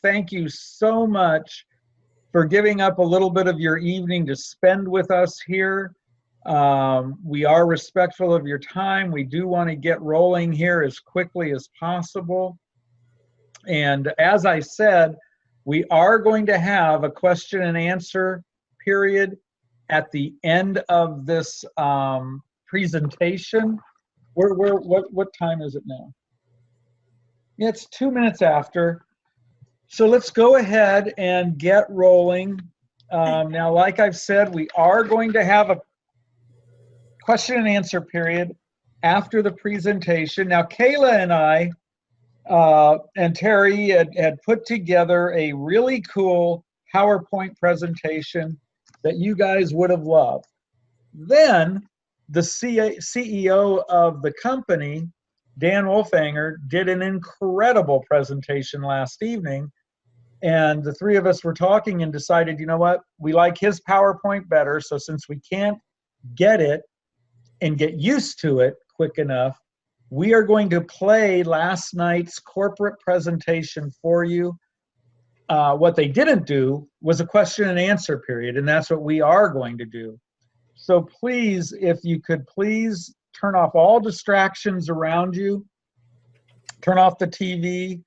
thank you so much for giving up a little bit of your evening to spend with us here. We are respectful of your time. We do want to get rolling here as quickly as possible. And as I said, we are going to have a question and answer period at the end of this presentation. What time is it now? Yeah, it's 2 minutes after. So let's go ahead and get rolling. Now, like I've said, we are going to have a question and answer period after the presentation. Now, Kayla and I and Terry had put together a really cool PowerPoint presentation that you guys would have loved. Then the CEO of the company, Dan Wolfanger, did an incredible presentation last evening. And the three of us were talking and decided, you know what, we like his PowerPoint better. So since we can't get it and get used to it quick enough, we are going to play last night's corporate presentation for you. What they didn't do was a question and answer period, and that's what we are going to do. So please, if you could please turn off all distractions around you, turn off the TV,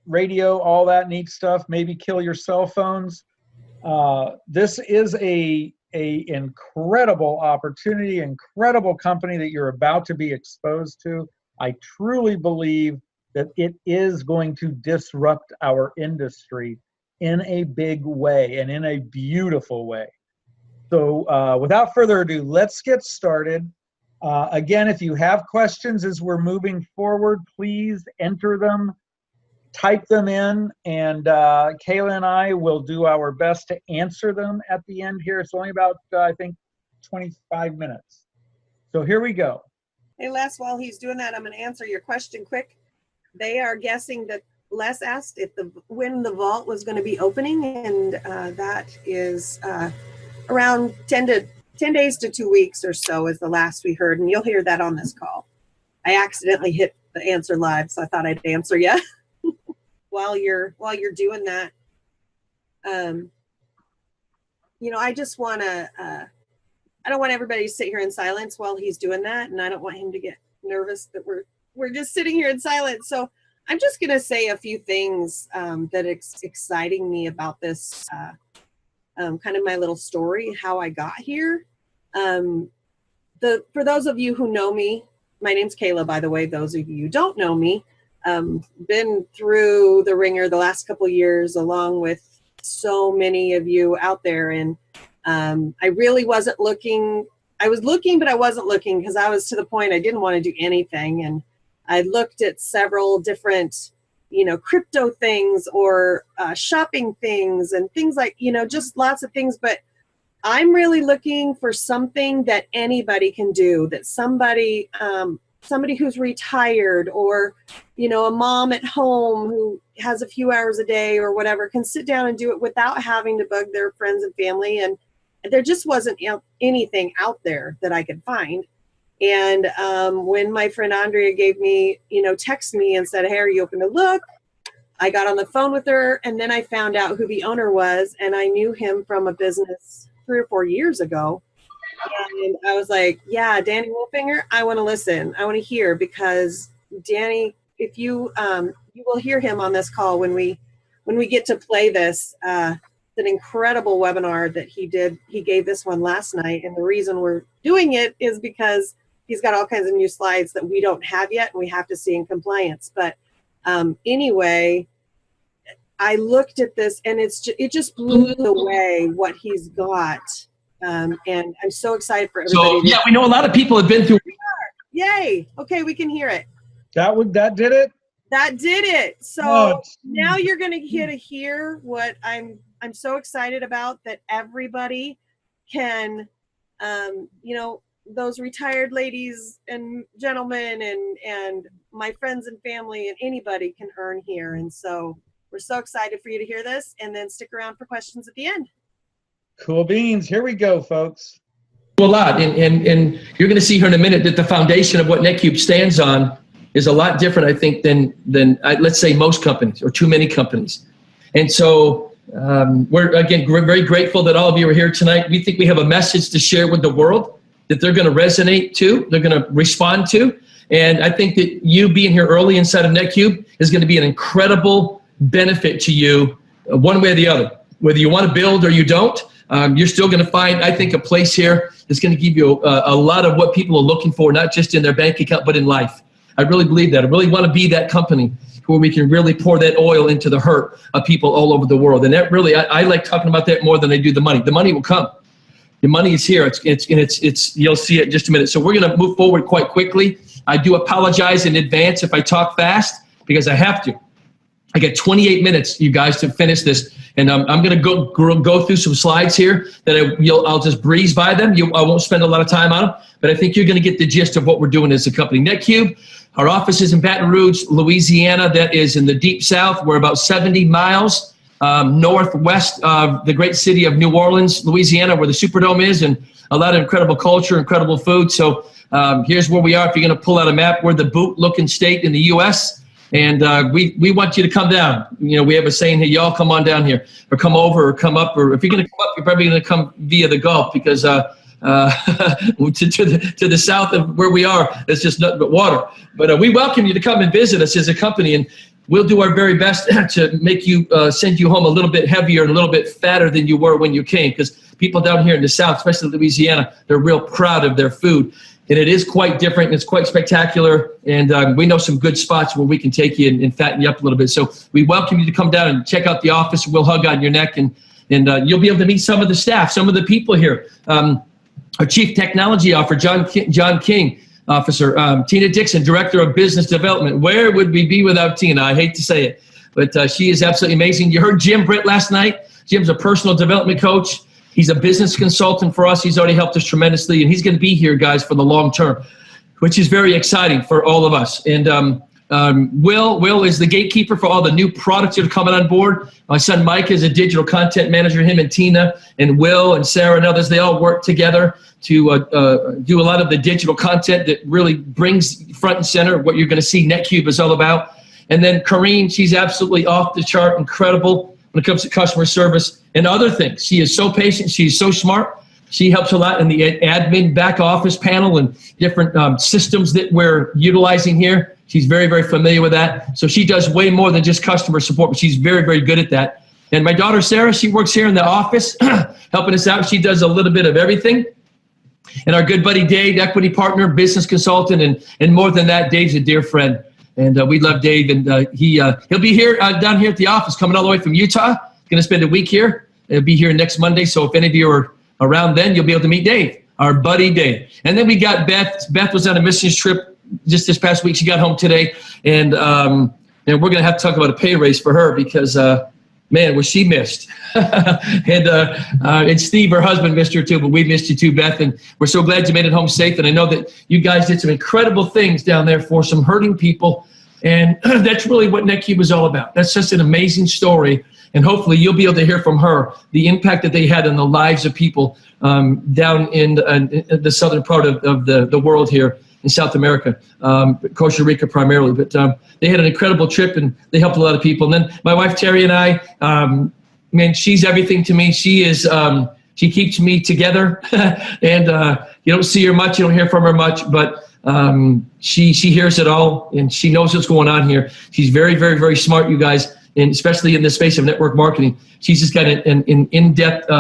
radio, all that neat stuff, maybe kill your cell phones. This is a incredible opportunity, incredible company that you're about to be exposed to. I truly believe that it is going to disrupt our industry in a big way and in a beautiful way. So without further ado, let's get started. Again, if you have questions as we're moving forward, please enter them, type them in, and Kayla and I will do our best to answer them at the end here. It's only about, I think, 25 minutes. So here we go. Hey, Les, while he's doing that, I'm going to answer your question quick. They are guessing that Les asked if when the vault was going to be opening, and that is around 10 days to 2 weeks or so is the last we heard, and you'll hear that on this call. I accidentally hit the answer live, so I thought I'd answer you. While you're doing that, you know, I just want to, I don't want everybody to sit here in silence while he's doing that, and I don't want him to get nervous that we're just sitting here in silence. So I'm just going to say a few things that exciting me about this, kind of my little story, how I got here. For those of you who know me, my name's Kayla, by the way. Those of you who don't know me, been through the ringer the last couple of years, along with so many of you out there. And I really wasn't looking. I was looking, but I wasn't looking because I was to the point I didn't want to do anything. And I looked at several different, you know, crypto things or shopping things and things like, you know, just lots of things. But I'm really looking for something that anybody can do, that somebody who's retired, or, you know, a mom at home who has a few hours a day or whatever can sit down and do it without having to bug their friends and family. And there just wasn't anything out there that I could find. And when my friend Andrea gave me, you know, texted me and said, hey, are you open to look? I got on the phone with her, and then I found out who the owner was, and I knew him from a business 3 or 4 years ago. And I was like, yeah, Danny Wolfinger, I want to listen. I want to hear, because Danny, if you you will hear him on this call when we get to play this. It's an incredible webinar that he did. He gave this one last night, and the reason we're doing it is because he's got all kinds of new slides that we don't have yet, and we have to see in compliance. But anyway, I looked at this, and it just blew me away what he's got. And I'm so excited for everybody. So, yeah, we know a lot of people have been through. Yay. Okay, we can hear it. That did it? That did it. So now you're going to get to hear what I'm so excited about, that everybody can, you know, those retired ladies and gentlemen and my friends and family and anybody can earn here. And so we're so excited for you to hear this, and then stick around for questions at the end. Cool beans. Here we go, folks. A lot, and you're going to see here in a minute that the foundation of what NetQube stands on is a lot different, I think, than let's say most companies or too many companies. And so we're, again, very grateful that all of you are here tonight. We think we have a message to share with the world that they're going to resonate to, they're going to respond to. And I think that you being here early inside of NetQube is going to be an incredible benefit to you one way or the other. Whether you want to build or you don't, you're still going to find, I think, a place here that's going to give you a lot of what people are looking for, not just in their bank account, but in life. I really believe that. I really want to be that company where we can really pour that oil into the hurt of people all over the world. And that really, I like talking about that more than I do the money. The money will come. The money is here. It's you'll see it in just a minute. So we're going to move forward quite quickly. I do apologize in advance if I talk fast because I have to. I got 28 minutes, you guys, to finish this. And I'm going to go through some slides here that I'll just breeze by them. I won't spend a lot of time on them, but I think you're going to get the gist of what we're doing as a company. NetQube, our office is in Baton Rouge, Louisiana. That is in the deep south. We're about 70 miles northwest of the great city of New Orleans, Louisiana, where the Superdome is, and a lot of incredible culture, incredible food. So here's where we are. If you're going to pull out a map, we're the boot-looking state in the U.S., and we want you to come down. You know, we have a saying here, y'all come on down here, or come over, or come up, or if you're going to come up, you're probably going to come via the Gulf, because to the south of where we are, it's just nothing but water. But we welcome you to come and visit us as a company, and we'll do our very best to make you, send you home a little bit heavier and a little bit fatter than you were when you came, because people down here in the south, especially Louisiana, they're real proud of their food. And it is quite different, and it's quite spectacular, and we know some good spots where we can take you and fatten you up a little bit. So we welcome you to come down and check out the office. We'll hug on your neck, and you'll be able to meet some of the staff, some of the people here. Our Chief Technology Officer, John King, Officer, Tina Dixon, Director of Business Development. Where would we be without Tina? I hate to say it, but she is absolutely amazing. You heard Jim Britt last night. Jim's a personal development coach. He's a business consultant for us. He's already helped us tremendously, and he's going to be here, guys, for the long term, which is very exciting for all of us. And Will is the gatekeeper for all the new products that are coming on board. My son Mike is a digital content manager. Him and Tina and Will and Sarah and others, they all work together to do a lot of the digital content that really brings front and center what you're going to see NetQube is all about. And then Corrine, she's absolutely off the chart, incredible when it comes to customer service and other things. She is so patient. She's so smart. She helps a lot in the admin back office panel and different systems that we're utilizing here. She's very, very familiar with that. So she does way more than just customer support, but she's very, very good at that. And my daughter, Sarah, she works here in the office helping us out. She does a little bit of everything. And our good buddy Dave, equity partner, business consultant, and more than that, Dave's a dear friend. And we love Dave, and he'll be here down here at the office, coming all the way from Utah. Going to spend a week here. He'll be here next Monday. So if any of you are around then, you'll be able to meet Dave, our buddy Dave. And then we got Beth. Beth was on a missions trip just this past week. She got home today, and we're going to have to talk about a pay raise for her because, man, was she missed. And Steve, her husband, missed her too, but we missed you too, Beth. And we're so glad you made it home safe. And I know that you guys did some incredible things down there for some hurting people. And that's really what NetQube is all about. That's just an amazing story. And hopefully you'll be able to hear from her the impact that they had in the lives of people down in the southern part of the world here in South America, Costa Rica primarily. But they had an incredible trip, and they helped a lot of people. And then my wife, Terry, and I, man, she's everything to me. She is, she keeps me together. And you don't see her much, you don't hear from her much, but she hears it all, and she knows what's going on here. She's very, very, very smart, you guys, and especially in the space of network marketing. She's just got an in-depth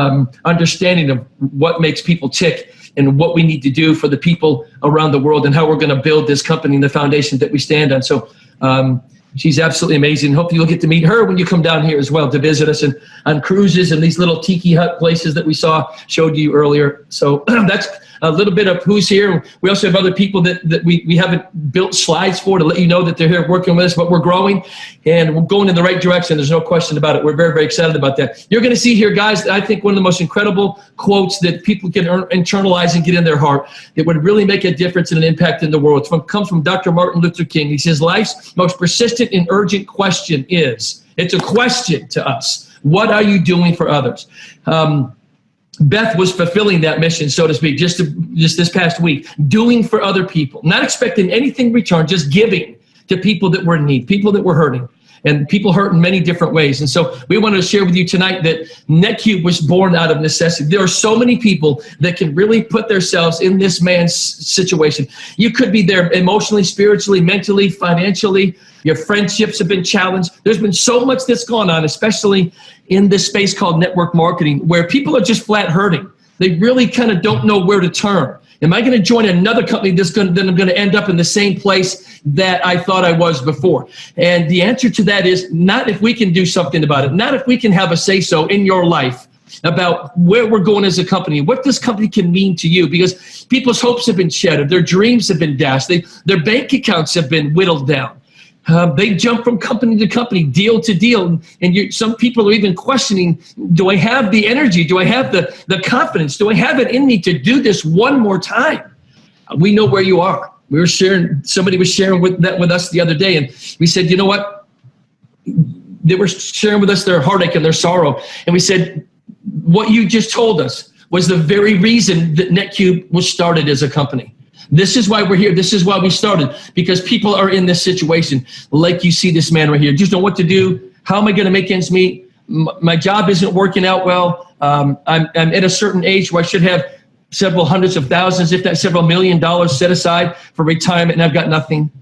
understanding of what makes people tick and what we need to do for the people around the world and how we're going to build this company and the foundation that we stand on. So she's absolutely amazing. Hopefully you'll get to meet her when you come down here as well to visit us and on cruises and these little tiki hut places that we showed you earlier. So that's a little bit of who's here. We also have other people that we haven't built slides for to let you know that they're here working with us, but we're growing and we're going in the right direction. There's no question about it. We're very, very excited about that. You're going to see here, guys, I think one of the most incredible quotes that people can internalize and get in their heart that would really make a difference and an impact in the world. It comes from Dr. Martin Luther King. He says, life's most persistent and urgent question is, it's a question to us, what are you doing for others? Beth was fulfilling that mission, so to speak, just this past week, doing for other people, not expecting anything in return, just giving to people that were in need, people that were hurting. And people hurt in many different ways. And so we wanted to share with you tonight that NetQube was born out of necessity. There are so many people that can really put themselves in this man's situation. You could be there emotionally, spiritually, mentally, financially. Your friendships have been challenged. There's been so much that's gone on, especially in this space called network marketing, where people are just flat hurting. They really kind of don't know where to turn. Am I going to join another company then I'm going to end up in the same place that I thought I was before? And the answer to that is not if we can do something about it, not if we can have a say-so in your life about where we're going as a company, what this company can mean to you, because people's hopes have been shattered, their dreams have been dashed, their bank accounts have been whittled down. They jump from company to company, deal to deal, and some people are even questioning, do I have the energy? Do I have the confidence? Do I have it in me to do this one more time? We know where you are. Somebody was sharing that with us the other day, and we said, you know what? They were sharing with us their heartache and their sorrow, and we said, what you just told us was the very reason that NetQube was started as a company. This is why we're here. This is why we started, because people are in this situation. Like you see this man right here. Just know what to do. How am I going to make ends meet? My job isn't working out well. I'm at a certain age where I should have several hundreds of thousands, if not several $1 million set aside for retirement, and I've got nothing.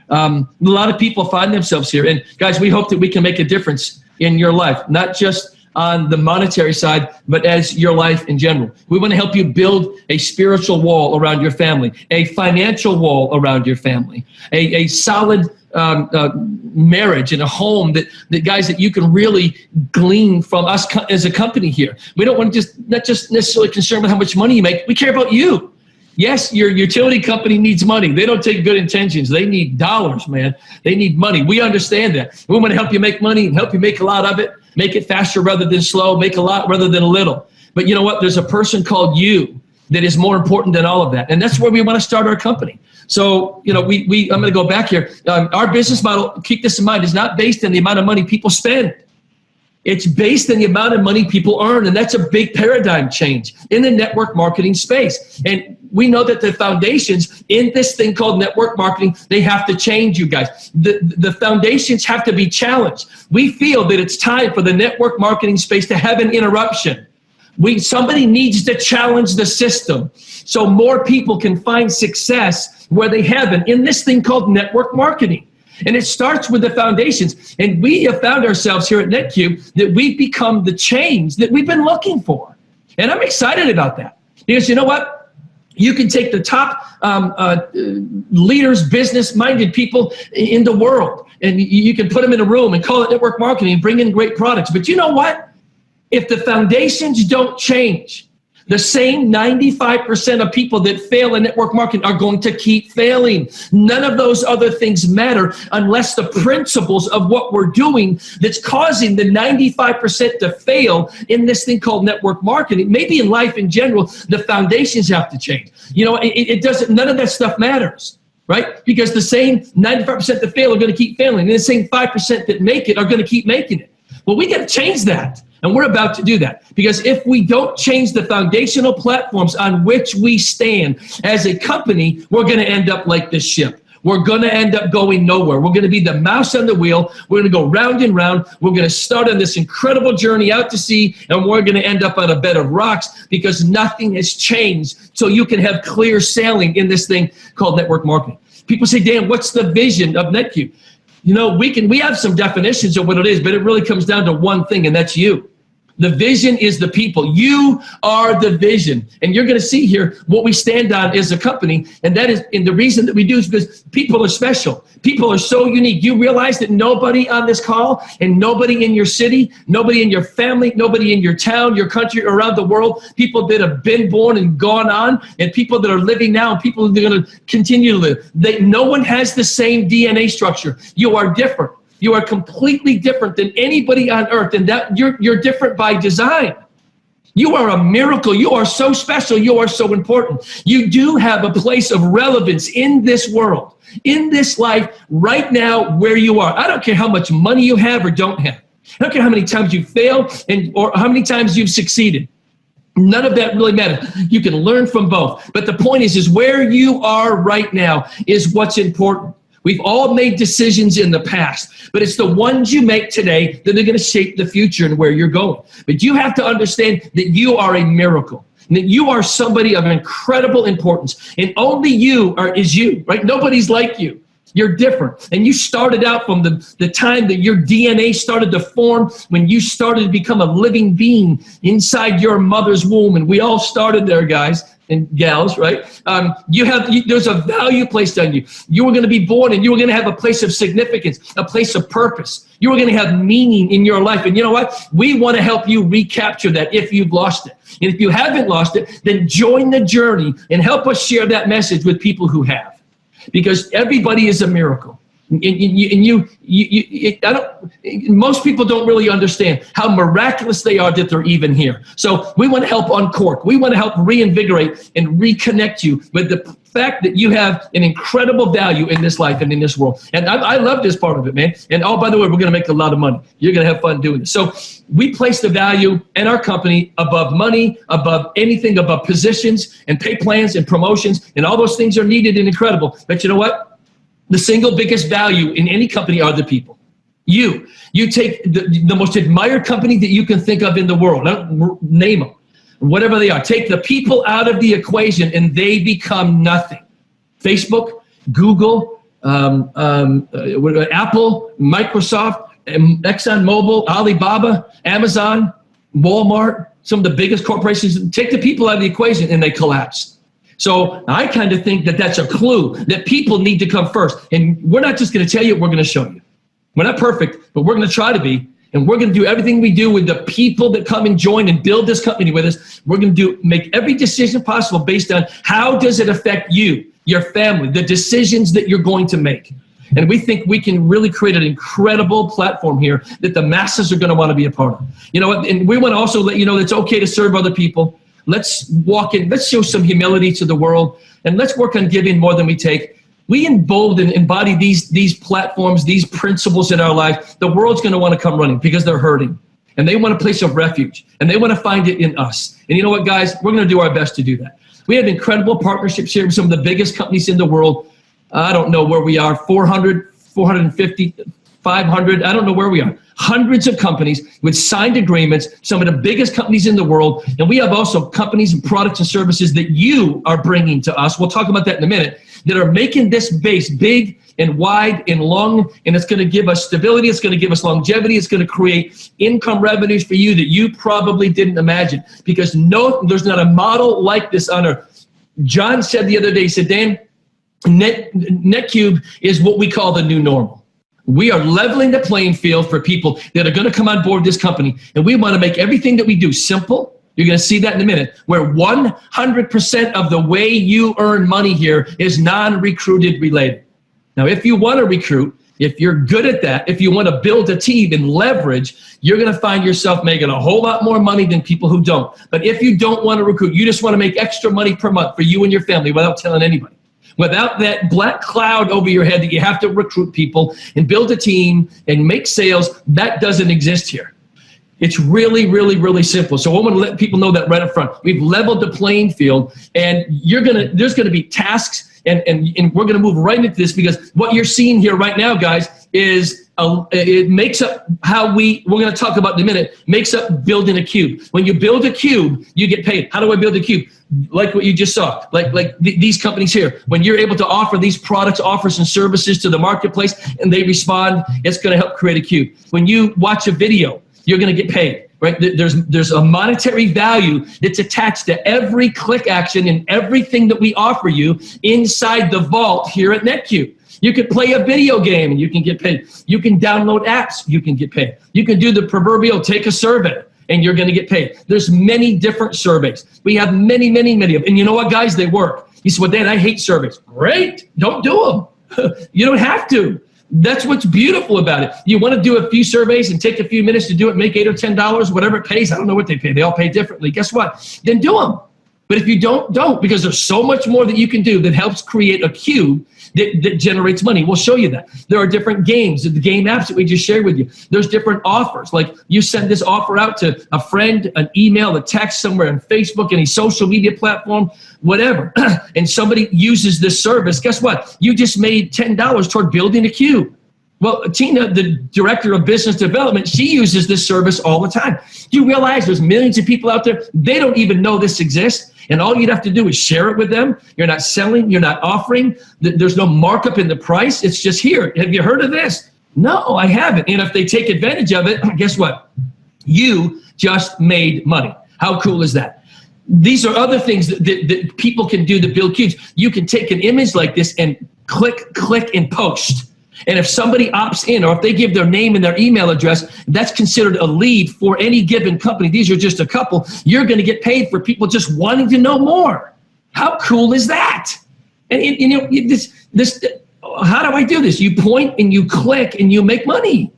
A lot of people find themselves here. And guys, we hope that we can make a difference in your life, not just on the monetary side, but as your life in general. We want to help you build a spiritual wall around your family, a financial wall around your family, a solid marriage and a home that guys, that you can really glean from us as a company here. We don't want to not just necessarily concerned with how much money you make. We care about you. Yes, your utility company needs money. They don't take good intentions. They need dollars, man. They need money. We understand that. We want to help you make money and help you make a lot of it. Make it faster rather than slow. Make a lot rather than a little. But you know what? There's a person called you that is more important than all of that. And that's where we want to start our company. So, you know, I'm going to go back here. Our business model, keep this in mind, is not based on the amount of money people spend. It's based on the amount of money people earn. And that's a big paradigm change in the network marketing space. And we know that the foundations in this thing called network marketing, they have to change, you guys. The foundations have to be challenged. We feel that it's time for the network marketing space to have an interruption. Somebody needs to challenge the system so more people can find success where they haven't in this thing called network marketing. And it starts with the foundations. And we have found ourselves here at NetQube that we've become the change that we've been looking for. And I'm excited about that. Because you know what? You can take the top leaders, business-minded people in the world, and you can put them in a room and call it network marketing and bring in great products. But you know what? If the foundations don't change, the same 95% of people that fail in network marketing are going to keep failing. None of those other things matter unless the principles of what we're doing that's causing the 95% to fail in this thing called network marketing, maybe in life in general, the foundations have to change. You know, it doesn't, none of that stuff matters, right? Because the same 95% that fail are going to keep failing, and the same 5% that make it are going to keep making it. Well, we got to change that. And we're about to do that, because if we don't change the foundational platforms on which we stand as a company, we're going to end up like this ship. We're going to end up going nowhere. We're going to be the mouse on the wheel. We're going to go round and round. We're going to start on this incredible journey out to sea, and we're going to end up on a bed of rocks because nothing has changed so you can have clear sailing in this thing called network marketing. People say, Dan, what's the vision of NetQube? You know, we have some definitions of what it is, but it really comes down to one thing, and that's you. The vision is the people. You are the vision. And you're going to see here what we stand on as a company. And that is, and the reason that we do is because people are special. People are so unique. You realize that nobody on this call and nobody in your city, nobody in your family, nobody in your town, your country, around the world, people that have been born and gone on, and people that are living now, and people that are going to continue to live. No one has the same DNA structure. You are different. You are completely different than anybody on earth, and that you're different by design. You are a miracle. You are so special. You are so important. You do have a place of relevance in this world, in this life, right now where you are. I don't care how much money you have or don't have. I don't care how many times you fail or how many times you've succeeded. None of that really matters. You can learn from both. But the point is where you are right now is what's important. We've all made decisions in the past, but it's the ones you make today that are going to shape the future and where you're going. But you have to understand that you are a miracle, and that you are somebody of incredible importance, and only you is you, right? Nobody's like you. You're different. And you started out from the time that your DNA started to form, when you started to become a living being inside your mother's womb. And we all started there, guys and gals, right? There's a value placed on you. You were going to be born, and you were going to have a place of significance, a place of purpose. You were going to have meaning in your life. And you know what? We want to help you recapture that if you've lost it. And if you haven't lost it, then join the journey and help us share that message with people who have. Because everybody is a miracle. Most people don't really understand how miraculous they are that they're even here. So we want to help uncork. We want to help reinvigorate and reconnect you with the fact that you have an incredible value in this life and in this world. And I love this part of it, man. And oh, by the way, we're going to make a lot of money. You're going to have fun doing it. So we place the value in our company above money, above anything, above positions and pay plans and promotions, and all those things are needed and incredible. But you know what? The single biggest value in any company are the people. You take the most admired company that you can think of in the world. Name them, whatever they are. Take the people out of the equation and they become nothing. Facebook, Google, Apple, Microsoft, ExxonMobil, Alibaba, Amazon, Walmart, some of the biggest corporations. Take the people out of the equation and they collapse. So I kind of think that that's a clue that people need to come first. And we're not just going to tell you, we're going to show you. We're not perfect, but we're going to try to be. And we're going to do everything we do with the people that come and join and build this company with us. We're going to make every decision possible based on how does it affect you, your family, the decisions that you're going to make. And we think we can really create an incredible platform here that the masses are going to want to be a part of. You know, and we want to also let you know that it's okay to serve other people. Let's walk in, let's show some humility to the world, and let's work on giving more than we take. We embody these platforms, these principles in our life. The world's going to want to come running because they're hurting, and they want a place of refuge, and they want to find it in us. And you know what, guys? We're going to do our best to do that. We have incredible partnerships here with some of the biggest companies in the world. I don't know where we are, 400, 450, 500. I don't know where we are. Hundreds of companies with signed agreements, some of the biggest companies in the world. And we have also companies and products and services that you are bringing to us. We'll talk about that in a minute, that are making this base big and wide and long. And it's going to give us stability. It's going to give us longevity. It's going to create income revenues for you that you probably didn't imagine, because there's not a model like this on earth. John said the other day, he said, Dan, NetQube is what we call the new normal. We are leveling the playing field for people that are going to come on board this company. And we want to make everything that we do simple. You're going to see that in a minute, where 100% of the way you earn money here is non-recruited related. Now, if you want to recruit, if you're good at that, if you want to build a team and leverage, you're going to find yourself making a whole lot more money than people who don't. But if you don't want to recruit, you just want to make extra money per month for you and your family without telling anybody, without that black cloud over your head that you have to recruit people and build a team and make sales, that doesn't exist here. It's really, really, really simple. So I want to let people know that right up front. We've leveled the playing field, and there's going to be tasks, and we're going to move right into this, because what you're seeing here right now, guys, is it makes up how we're going to talk about in a minute, makes up building a cube. When you build a cube, you get paid. How do I build a cube? Like what you just saw, like these companies here. When you're able to offer these products, offers, and services to the marketplace, and they respond, it's going to help create a cube. When you watch a video, you're going to get paid, right? There's a monetary value that's attached to every click action and everything that we offer you inside the vault here at NetQube. You could play a video game and you can get paid. You can download apps, you can get paid. You can do the proverbial take a survey and you're going to get paid. There's many different surveys. We have many, many, many of them. And you know what, guys? They work. You say, well, Dan, I hate surveys. Great. Don't do them. You don't have to. That's what's beautiful about it. You want to do a few surveys and take a few minutes to do it, make $8 or $10, whatever it pays. I don't know what they pay. They all pay differently. Guess what? Then do them. But if you don't, because there's so much more that you can do that helps create a cube that generates money. We'll show you that. There are different games, the game apps that we just shared with you. There's different offers. Like you send this offer out to a friend, an email, a text somewhere on Facebook, any social media platform, whatever, and somebody uses this service. Guess what? You just made $10 toward building a cube. Well, Tina, the director of business development, she uses this service all the time. Do you realize there's millions of people out there? They don't even know this exists. And all you'd have to do is share it with them. You're not selling. You're not offering. There's no markup in the price. It's just here. Have you heard of this? No, I haven't. And if they take advantage of it, guess what? You just made money. How cool is that? These are other things that people can do to build cubes. You can take an image like this and click, and post. And if somebody opts in, or if they give their name and their email address, that's considered a lead for any given company. These are just a couple. You're going to get paid for people just wanting to know more. How cool is that? And you know, this. How do I do this? You point and you click and you make money.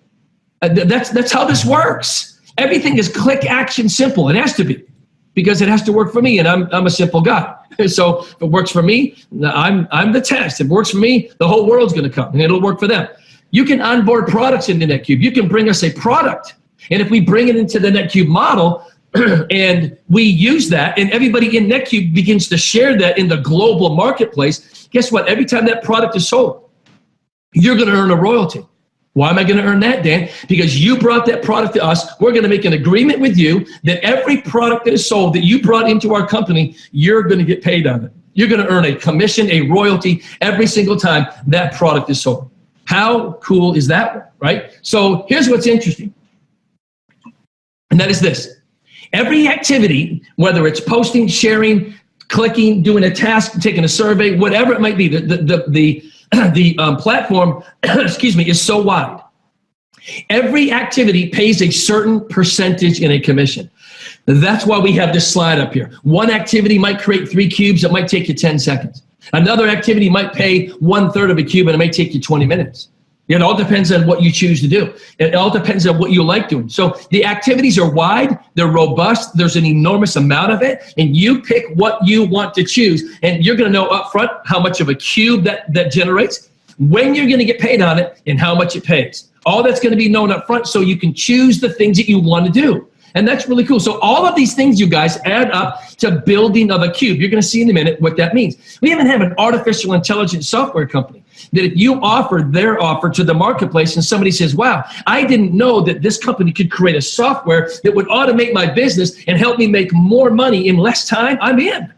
That's how this works. Everything is click, action, simple. It has to be, because it has to work for me, and I'm a simple guy. So if it works for me, I'm the test. If it works for me, the whole world's going to come, and it'll work for them. You can onboard products into NetQube. You can bring us a product, and if we bring it into the NetQube model and we use that, and everybody in NetQube begins to share that in the global marketplace, guess what? Every time that product is sold, you're going to earn a royalty. Why am I going to earn that, Dan? Because you brought that product to us. We're going to make an agreement with you that every product that is sold that you brought into our company, you're going to get paid on it. You're going to earn a commission, a royalty every single time that product is sold. How cool is that, right? So here's what's interesting, and that is this. Every activity, whether it's posting, sharing, clicking, doing a task, taking a survey, whatever it might be, the platform, excuse me, is so wide. Every activity pays a certain percentage in a commission. That's why we have this slide up here. One activity might create 3 cubes. It might take you 10 seconds. Another activity might pay 1/3 of a cube, and it may take you 20 minutes. It all depends on what you choose to do. It all depends on what you like doing. So the activities are wide, they're robust, there's an enormous amount of it, and you pick what you want to choose, and you're going to know up front how much of a cube that generates, when you're going to get paid on it, and how much it pays. All that's going to be known up front, so you can choose the things that you want to do. And that's really cool. So all of these things, you guys, add up to building of a cube. You're going to see in a minute what that means. We even have an artificial intelligence software company that if you offer their offer to the marketplace and somebody says, wow, I didn't know that this company could create a software that would automate my business and help me make more money in less time, I'm in.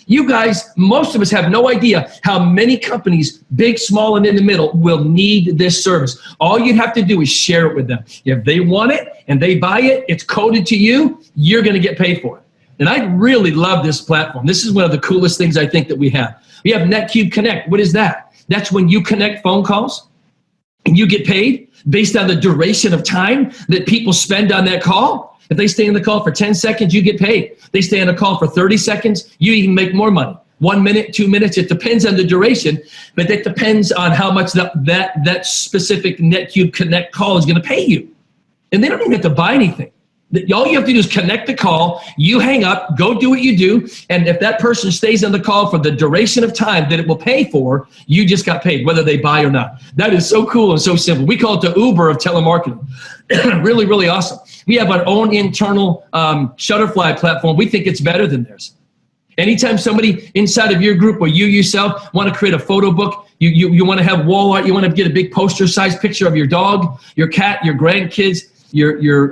You guys, most of us have no idea how many companies, big, small, and in the middle, will need this service. All you have to do is share it with them. If they want it and they buy it, it's coded to you, you're going to get paid for it. And I really love this platform. This is one of the coolest things I think that we have. We have NetQube Connect. What is that? That's when you connect phone calls and you get paid based on the duration of time that people spend on that call. If they stay on the call for 10 seconds, you get paid. They stay on the call for 30 seconds, you even make more money. 1 minute, 2 minutes, it depends on the duration, but it depends on how much that specific NetQube Connect call is going to pay you. And they don't even have to buy anything. All you have to do is connect the call, you hang up, go do what you do, and if that person stays on the call for the duration of time that it will pay for, you just got paid, whether they buy or not. That is so cool and so simple. We call it the Uber of telemarketing. Really, really awesome. We have our own internal Shutterfly platform. We think it's better than theirs. Anytime somebody inside of your group or you yourself want to create a photo book, you want to have wall art, you want to get a big poster-sized picture of your dog, your cat, your grandkids, your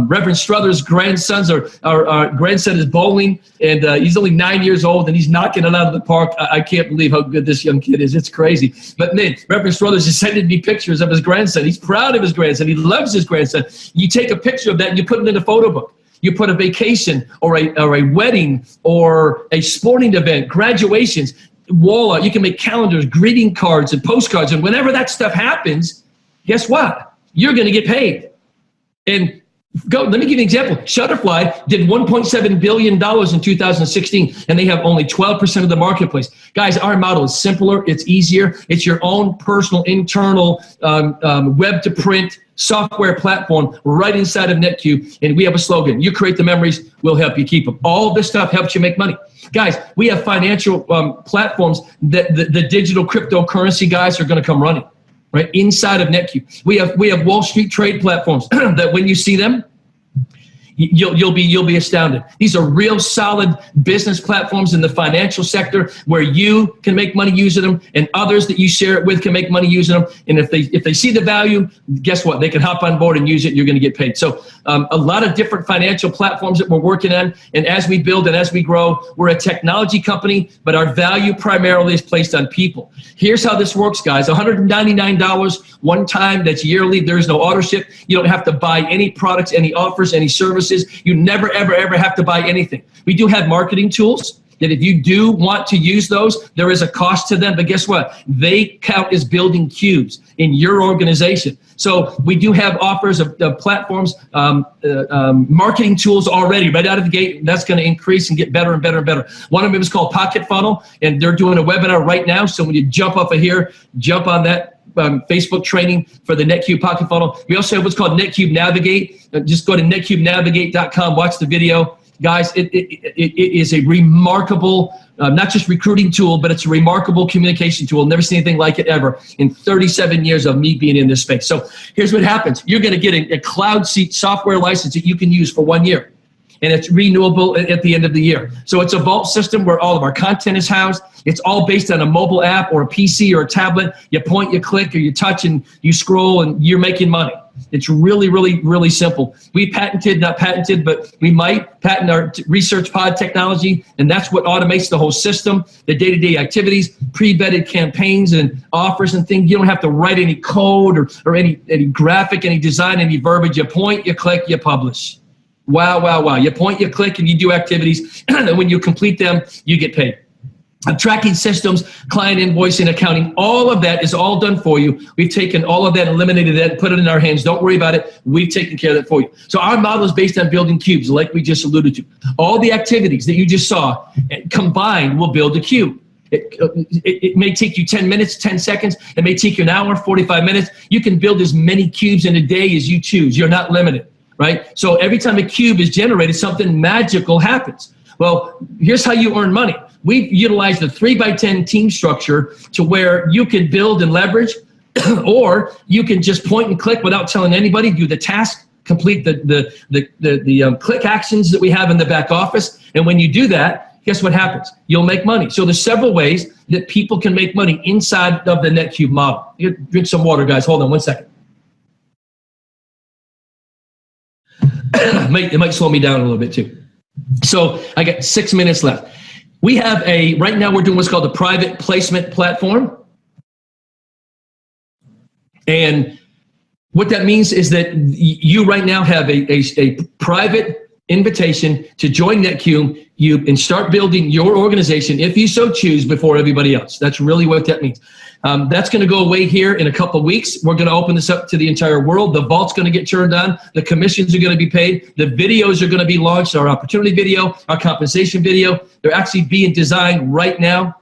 Reverend Struthers' grandsons, or our grandson is bowling, and he's only 9 years old, and he's knocking it out of the park. I can't believe how good this young kid is. It's crazy. But man, Reverend Struthers is sending me pictures of his grandson. He's proud of his grandson. He loves his grandson. You take a picture of that and you put it in a photo book. You put a vacation or a wedding or a sporting event, graduations, wall art. You can make calendars, greeting cards, and postcards. And whenever that stuff happens, guess what? You're going to get paid. And Let me give you an example. Shutterfly did $1.7 billion in 2016, and they have only 12% of the marketplace. Guys, our model is simpler. It's easier. It's your own personal, internal web-to-print software platform right inside of NetQube, and we have a slogan. You create the memories, we'll help you keep them. All this stuff helps you make money. Guys, we have financial platforms that the digital cryptocurrency guys are going to come running. Right inside of NetQube, we have Wall Street trade platforms that when you see them, you'll be astounded. These are real solid business platforms in the financial sector where you can make money using them, and others that you share it with can make money using them. And if they see the value, guess what? They can hop on board and use it. And you're going to get paid. So a lot of different financial platforms that we're working on. And as we build and as we grow, we're a technology company, but our value primarily is placed on people. Here's how this works, guys. $199 one time. That's yearly. There's no auto ship. You don't have to buy any products, any offers, any services. You never, ever, ever have to buy anything. We do have marketing tools that if you do want to use those, there is a cost to them. But guess what? They count as building cubes in your organization. So we do have offers of platforms, marketing tools already right out of the gate. That's going to increase and get better and better and better. One of them is called Pocket Funnel, and they're doing a webinar right now. So when you jump off of here, jump on that Facebook training for the NetQube Pocket Funnel. We also have what's called NetQube Navigate. Just go to netcubenavigate.com, watch the video. Guys, it is a remarkable, not just recruiting tool, but it's a remarkable communication tool. Never seen anything like it ever in 37 years of me being in this space. So here's what happens. You're going to get a cloud seat software license that you can use for 1 year. And it's renewable at the end of the year. So it's a vault system where all of our content is housed. It's all based on a mobile app or a PC or a tablet. You point, you click, or you touch, and you scroll, and you're making money. It's really, really, really simple. We not patented, but we might patent our research pod technology, and that's what automates the whole system, the day-to-day activities, pre-vetted campaigns and offers and things. You don't have to write any code or any graphic, any design, any verbiage. You point, you click, you publish. Wow, wow, wow. You point, you click, and you do activities, and when you complete them, you get paid. Tracking systems, client invoicing, accounting, all of that is all done for you. We've taken all of that, eliminated that, put it in our hands. Don't worry about it. We've taken care of that for you. So our model is based on building cubes, like we just alluded to. All the activities that you just saw combined will build a cube. It may take you 10 minutes, 10 seconds. It may take you an hour, 45 minutes. You can build as many cubes in a day as you choose. You're not limited, right? So every time a cube is generated, something magical happens. Well, here's how you earn money. We've utilized the 3x10 team structure to where you can build and leverage, or you can just point and click without telling anybody, do the task, complete the click actions that we have in the back office. And when you do that, guess what happens? You'll make money. So there's several ways that people can make money inside of the NetQube model. You drink some water, guys. Hold on one second. It might slow me down a little bit too. So I got 6 minutes left. We have right now we're doing what's called a private placement platform. And what that means is that you right now have a private invitation to join NetQube and start building your organization, if you so choose, before everybody else. That's really what that means. That's going to go away here in a couple of weeks. We're going to open this up to the entire world. The vault's going to get turned on. The commissions are going to be paid. The videos are going to be launched, our opportunity video, our compensation video. They're actually being designed right now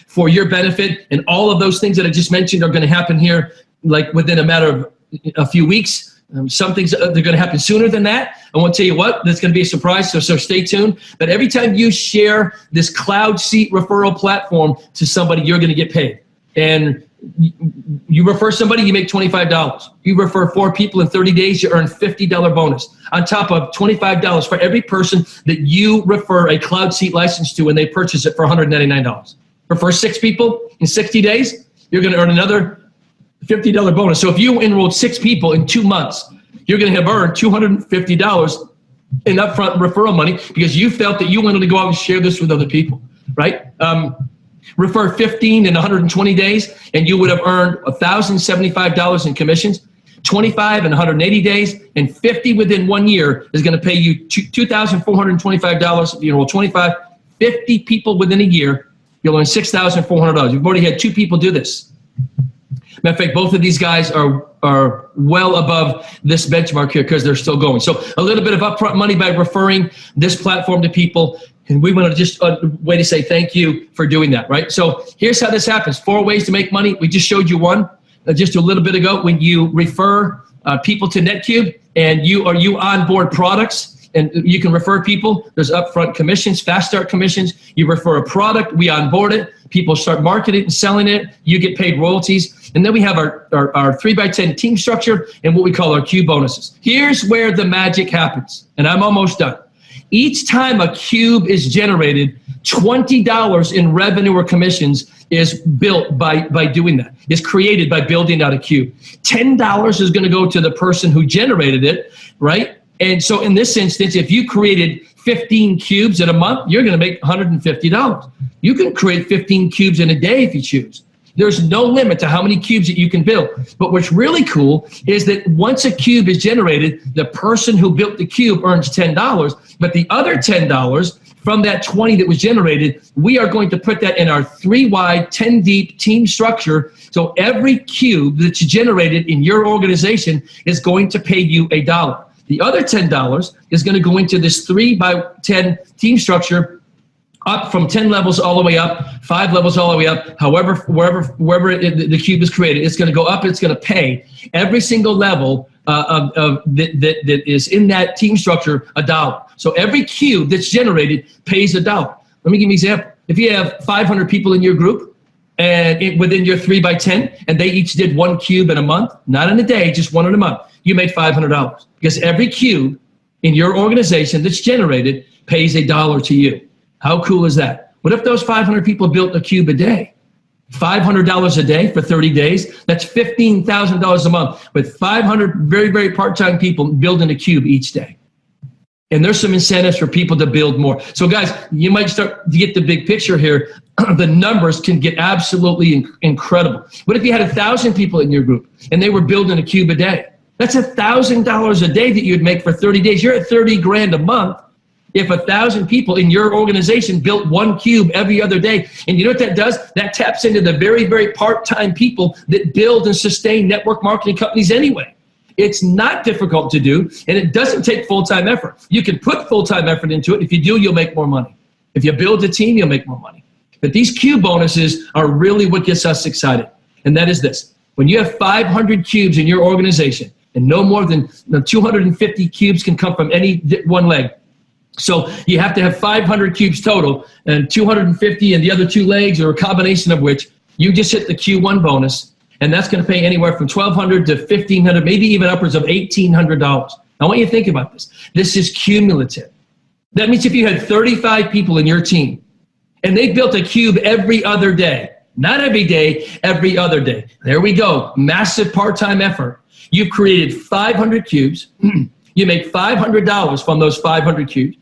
for your benefit. And all of those things that I just mentioned are going to happen here like within a matter of a few weeks. Some things they're going to happen sooner than that. I won't tell you what. That's going to be a surprise, so stay tuned. But every time you share this cloud seat referral platform to somebody, you're going to get paid. And you refer somebody, you make $25. You refer 4 people in 30 days, you earn $50 bonus. On top of $25 for every person that you refer a cloud seat license to when they purchase it for $199. Refer 6 people in 60 days, you're going to earn another $50 bonus. So if you enrolled 6 people in 2 months, you're going to have earned $250 in upfront referral money because you felt that you wanted to go out and share this with other people, right? Refer 15 in 120 days, and you would have earned $1,075 in commissions. 25 in 180 days, and 50 within 1 year is going to pay you $2,425 if you enroll 25. 50 people within a year, you'll earn $6,400. You've already had 2 people do this. Matter of fact, both of these guys are well above this benchmark here because they're still going. So a little bit of upfront money by referring this platform to people. And we want to just way to say thank you for doing that, right? So here's how this happens. 4 ways to make money. We just showed you one just a little bit ago. When you refer people to NetQube and you onboard products, and you can refer people. There's upfront commissions, fast start commissions. You refer a product, we onboard it. People start marketing it and selling it. You get paid royalties. And then we have our 3x10 team structure and what we call our cube bonuses. Here's where the magic happens. And I'm almost done. Each time a cube is generated, $20 in revenue or commissions is built by doing that. It's created by building out a cube. $10 is going to go to the person who generated it, right? And so in this instance, if you created 15 cubes in a month, you're going to make $150. You can create 15 cubes in a day if you choose. There's no limit to how many cubes that you can build. But what's really cool is that once a cube is generated, the person who built the cube earns $10, but the other $10 from that 20 that was generated, we are going to put that in our 3-wide, 10-deep team structure. So every cube that's generated in your organization is going to pay you $1. The other $10 is going to go into this 3x10 team structure, up from 10 levels all the way up, 5 levels all the way up, however, wherever the cube is created, it's going to go up, it's going to pay every single level that is in that team structure $1. So every cube that's generated pays $1. Let me give you an example. If you have 500 people in your group, and within your 3x10, and they each did 1 cube in a month, not in a day, just 1 in a month, you made $500 because every cube in your organization that's generated pays $1 to you. How cool is that? What if those 500 people built a cube a day? $500 a day for 30 days, that's $15,000 a month with 500 very, very part-time people building a cube each day. And there's some incentives for people to build more. So guys, you might start to get the big picture here. The numbers can get absolutely incredible. What if you had 1,000 people in your group and they were building a cube a day? That's $1,000 a day that you'd make for 30 days. You're at 30 grand a month if 1,000 people in your organization built 1 cube every other day. And you know what that does? That taps into the very, very part-time people that build and sustain network marketing companies anyway. It's not difficult to do, and it doesn't take full-time effort. You can put full-time effort into it. If you do, you'll make more money. If you build a team, you'll make more money. But these cube bonuses are really what gets us excited, and that is this. When you have 500 cubes in your organization, and no more than 250 cubes can come from any one leg. So you have to have 500 cubes total, and 250 in the other 2 legs, or a combination of which, you just hit the Q1 bonus. And that's going to pay anywhere from $1,200 to $1,500, maybe even upwards of $1,800. I want you to think about this. This is cumulative. That means if you had 35 people in your team and they built a cube every other day, not every day, every other day. There we go. Massive part-time effort. You've created 500 cubes. You make $500 from those 500 cubes.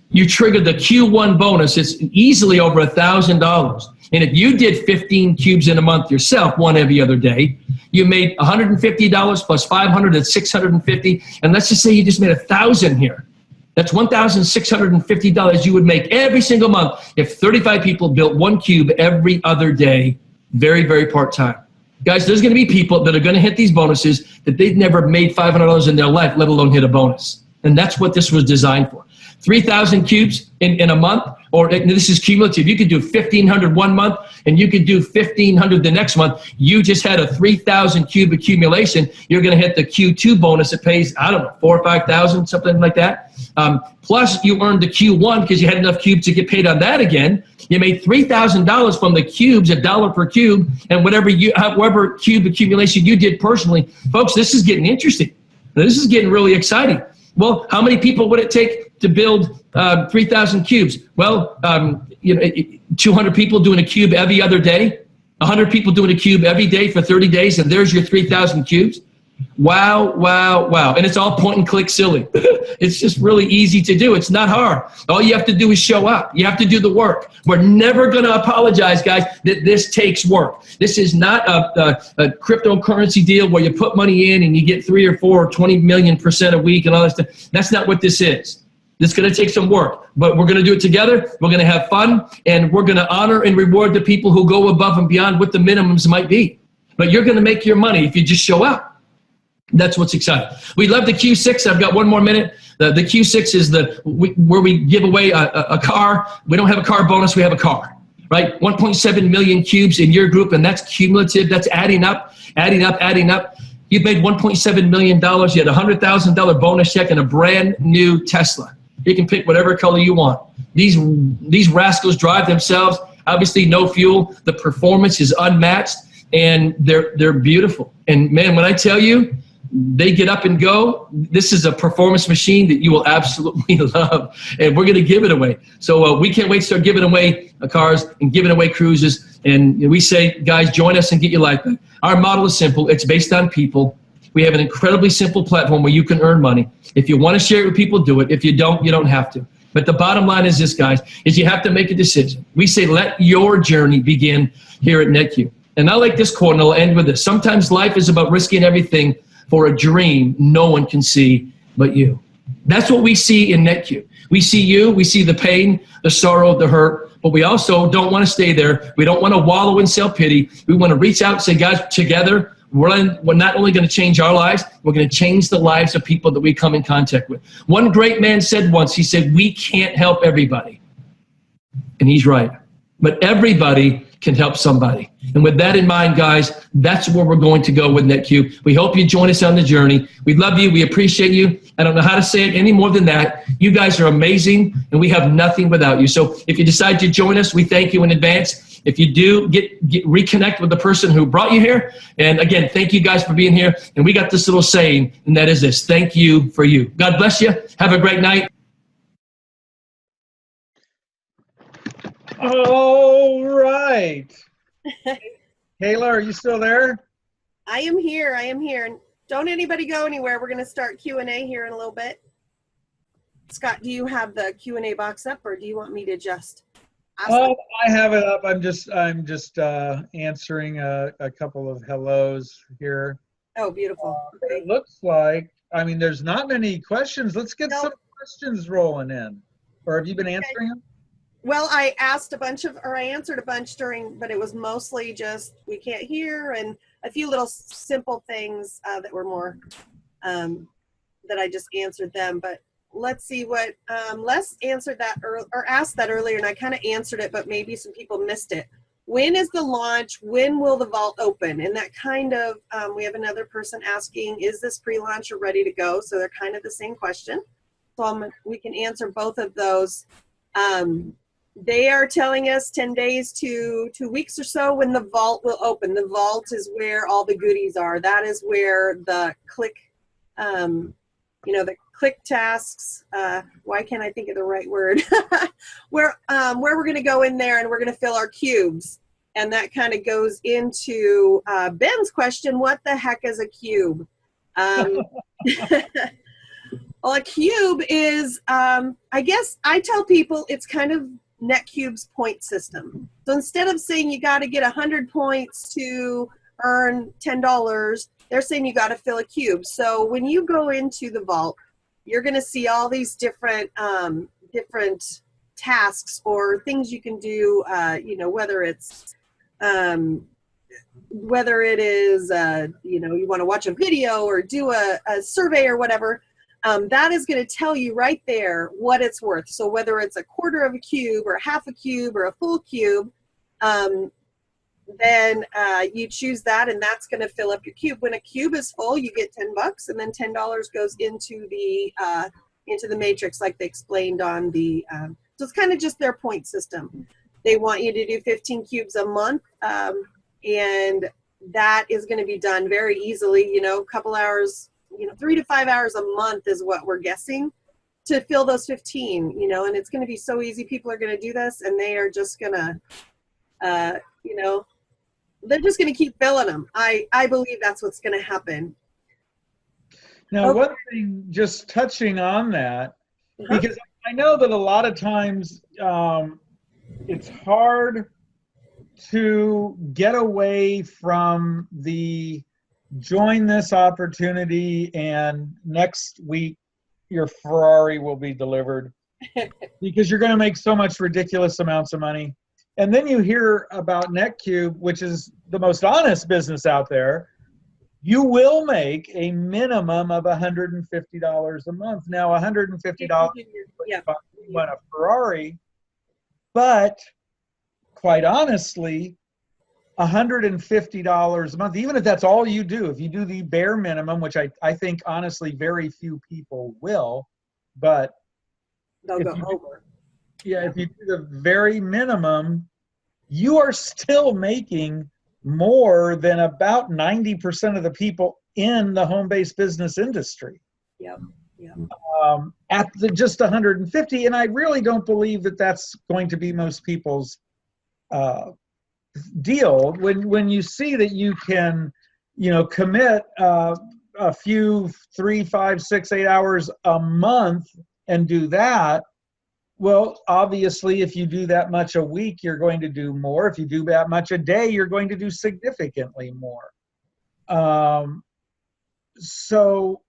You triggered the Q1 bonus. It's easily over $1,000. And if you did 15 cubes in a month yourself, 1 every other day, you made $150 plus 500 at $650. And let's just say you just made $1,000 here. That's $1,650 you would make every single month if 35 people built 1 cube every other day, very, very part-time. Guys, there's going to be people that are going to hit these bonuses that they've never made $500 in their life, let alone hit a bonus. And that's what this was designed for. 3,000 cubes in a month, or this is cumulative. You could do 1,500 one month, and you could do 1,500 the next month. You just had a 3,000 cube accumulation. You're going to hit the Q2 bonus. It pays, I don't know, 4,000 or 5,000, something like that. Plus, you earned the Q1 because you had enough cubes to get paid on that again. You made $3,000 from the cubes, $1 per cube, and however cube accumulation you did personally. Folks, this is getting interesting. This is getting really exciting. Well, how many people would it take to build 3,000 cubes? Well, 200 people doing a cube every other day, 100 people doing a cube every day for 30 days, and there's your 3,000 cubes. Wow, wow, wow. And it's all point and click silly. It's just really easy to do. It's not hard. All you have to do is show up. You have to do the work. We're never going to apologize, guys, that this takes work. This is not a cryptocurrency deal where you put money in and you get 3 or 4 or 20 million% a week and all that stuff. That's not what this is. It's going to take some work, but we're going to do it together. We're going to have fun, and we're going to honor and reward the people who go above and beyond what the minimums might be. but you're going to make your money if you just show up. That's what's exciting. We love the Q6. I've got one more minute. The Q6 is where we give away a car. We don't have a car bonus. We have a car, right? 1.7 million cubes in your group, and that's cumulative. That's adding up, adding up, adding up. You made $1.7 million. You had a $100,000 bonus check and a brand new Tesla. You can pick whatever color you want. These rascals drive themselves. Obviously, no fuel. The performance is unmatched, and they're beautiful. And man, when I tell you, they get up and go, this is a performance machine that you will absolutely love, and we're going to give it away. So we can't wait to start giving away cars and giving away cruises. And we say, guys, join us and get your life back. Our model is simple. It's based on people. We have an incredibly simple platform where you can earn money. If you want to share it with people, do it. If you don't, you don't have to. But the bottom line is this, guys, is you have to make a decision. We say, let your journey begin here at NetQube. And I like this quote, and I'll end with this. Sometimes life is about risking everything for a dream no one can see but you. That's what we see in NetQube. We see you, we see the pain, the sorrow, the hurt, but we also don't want to stay there. We don't want to wallow in self-pity. We want to reach out and say, guys, together, we're not only going to change our lives, we're going to change the lives of people that we come in contact with. One great man said once, he said, we can't help everybody. And he's right. But everybody can help somebody. And with that in mind, guys, that's where we're going to go with NetQube. We hope you join us on the journey. We love you. We appreciate you. I don't know how to say it any more than that. You guys are amazing, and we have nothing without you. So if you decide to join us, we thank you in advance. If you do, reconnect with the person who brought you here. And again, thank you guys for being here. And we got this little saying, and that is this: thank you for you. God bless you. Have a great night. All right. Kayla, are you still there? I am here. I am here. Don't anybody go anywhere. We're going to start Q&A here in a little bit. Scott, do you have the Q&A box up, or do you want me to just ask them? I have it up. I'm just answering a couple of hellos here. Oh, beautiful. Okay. It looks like, I mean, there's not many questions. Let's get some questions rolling in. Or have you been answering them? Well, I answered a bunch but it was mostly just we can't hear and a few little simple things that were more that I just answered them. But let's see what Les answered that or asked that earlier, and I kind of answered it, but maybe some people missed it. When is the launch? When will the vault open? And that kind of we have another person asking, is this pre-launch or ready to go? So they're kind of the same question. So we can answer both of those. They are telling us 10 days to 2 weeks or so when the vault will open. The vault is where all the goodies are. That is where the click, the click tasks, why can't I think of the right word? where we're going to go in there and we're going to fill our cubes. And that kind of goes into Ben's question, what the heck is a cube? Well, a cube is, I guess I tell people it's kind of NetQube's point system. So instead of saying you got to get 100 points to earn $10, they're saying you got to fill a cube. So when you go into the vault, you're going to see all these different tasks or things you can do. Whether it is you want to watch a video or do a survey or whatever. That is going to tell you right there what it's worth. So whether it's a quarter of a cube or half a cube or a full cube, then you choose that, and that's going to fill up your cube. When a cube is full, you get $10, and then $10 goes into the matrix, like they explained on the. So it's kind of just their point system. They want you to do 15 cubes a month, and that is going to be done very easily. A couple hours. 3 to 5 hours a month is what we're guessing to fill those 15, and it's going to be so easy. People are going to do this, and they are just going to, they're just going to keep filling them. I believe that's what's going to happen. Now, one thing, just touching on that, because I know that a lot of times it's hard to get away from the join this opportunity and next week your Ferrari will be delivered, because you're going to make so much ridiculous amounts of money And then you hear about NetQube, which is the most honest business out there. You will make a minimum of $150 a month. Now, $150 Yeah. you want a Ferrari, but quite honestly, $150 a month, even if that's all you do, if you do the bare minimum, which I think honestly very few people will, but They'll go over. Yeah, if you do the very minimum, you are still making more than about 90% of the people in the home-based business industry. Yep. Yep. At just 150, and I really don't believe that that's going to be most people's deal. When you see that you can, commit a few 3, 5, 6, 8 hours a month and do that. Well, obviously, if you do that much a week, you're going to do more. If you do that much a day, you're going to do significantly more. So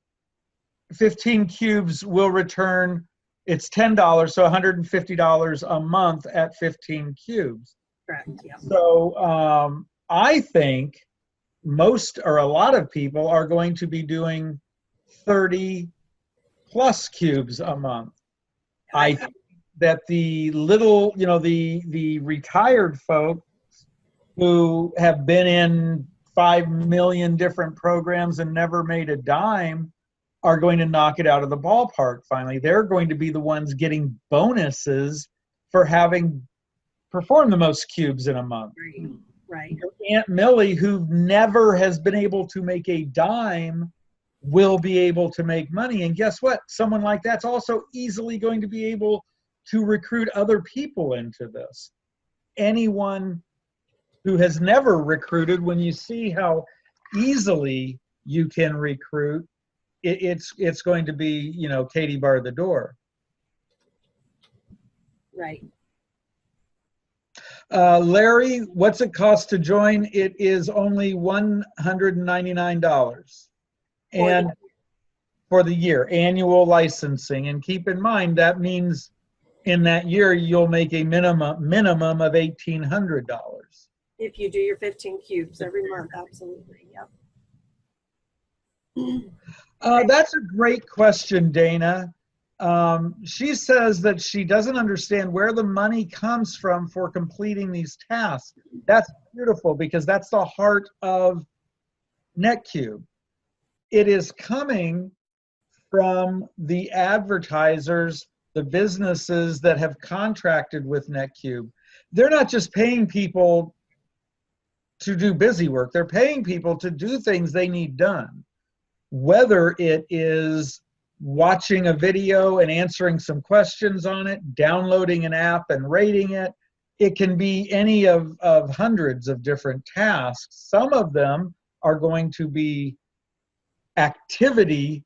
15 cubes will return, it's $10, so $150 a month at 15 cubes. Correct, yeah. So I think most or a lot of people are going to be doing 30 plus cubes a month. I think that the little, the retired folks who have been in 5 million different programs and never made a dime are going to knock it out of the ballpark finally. They're going to be the ones getting bonuses for having performed the most cubes in a month. Right. Your Aunt Millie, who never has been able to make a dime, will be able to make money. And guess what? Someone like that's also easily going to be able to recruit other people into this. Anyone who has never recruited, when you see how easily you can recruit, it's going to be, Katie bar the door. Right. Larry, what's it cost to join? It is only $199. And for the year, annual licensing. And keep in mind, that means in that year, you'll make a minimum of $1,800. If you do your 15 cubes every month, absolutely, yep. That's a great question, Dana. She says that she doesn't understand where the money comes from for completing these tasks. That's beautiful, because that's the heart of NetQube. It is coming from the advertisers, the businesses that have contracted with NetQube. They're not just paying people to do busy work. They're paying people to do things they need done. Whether it is watching a video and answering some questions on it, downloading an app and rating it, it can be any of hundreds of different tasks. Some of them are going to be activity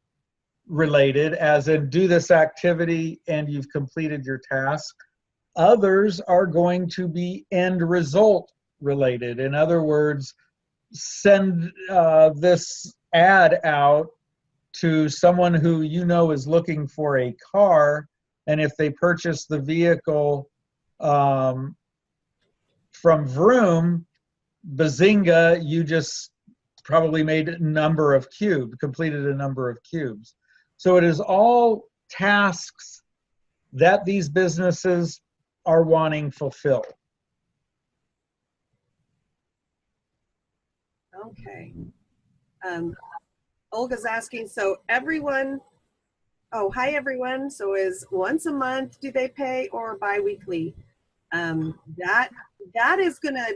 related, as in do this activity and you've completed your task. Others are going to be end result related. In other words, send this ad out to someone who is looking for a car, and if they purchase the vehicle from Vroom, bazinga, you just probably made a number of cubes, completed a number of cubes. So it is all tasks that these businesses are wanting fulfilled. Okay. Olga's asking, so everyone, hi everyone. So is once a month do they pay or bi-weekly? That is gonna,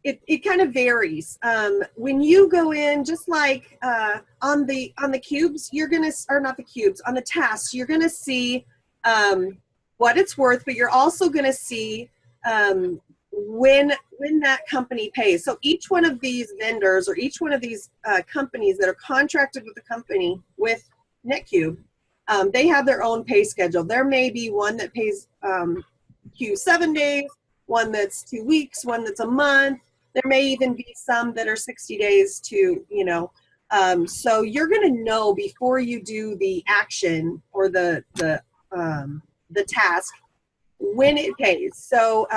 it kind of varies. When you go in, just like on the cubes, you're gonna, or not the cubes, on the tasks, you're gonna see what it's worth, but you're also gonna see when that company pays. So each one of these vendors or each one of these companies that are contracted with the company with NetQube, they have their own pay schedule. There may be one that pays Q 7 days, one that's 2 weeks, one that's a month. There may even be some that are 60 days to, so you're going to know before you do the action or the task, when it pays. So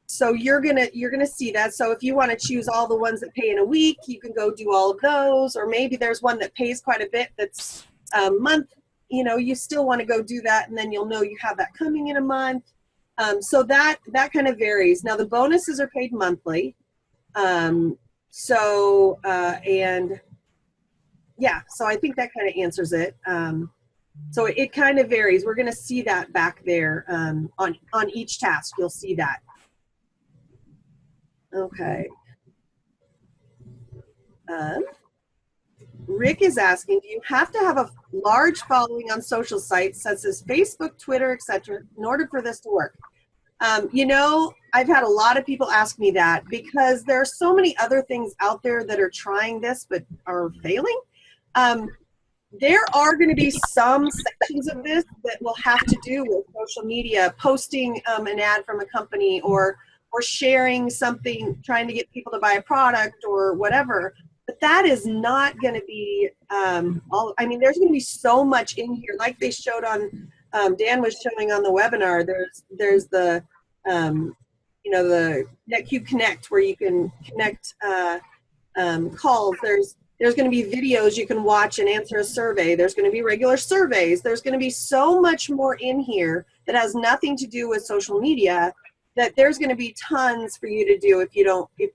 so you're gonna see that. So if you want to choose all the ones that pay in a week, you can go do all of those. Or maybe there's one that pays quite a bit that's a month. You know, you still want to go do that, and then you'll know you have that coming in a month. So that kind of varies. Now the bonuses are paid monthly. And yeah, so I think that kind of answers it. So it kind of varies. We're going to see that back there on each task. You'll see that. Okay. Rick is asking, do you have to have a large following on social sites such as Facebook, Twitter, etc., in order for this to work? You know, I've had a lot of people ask me that because there are so many other things out there that are trying this but are failing. There are going to be some sections of this that will have to do with social media, posting an ad from a company or sharing something, trying to get people to buy a product or whatever. But that is not going to be all. I mean, there's going to be so much in here, like they showed on. Dan was showing on the webinar. There's the you know, the NetQube Connect, where you can connect calls. There's going to be videos you can watch and answer a survey. There's going to be regular surveys. There's going to be so much more in here that has nothing to do with social media, that there's going to be tons for you to do if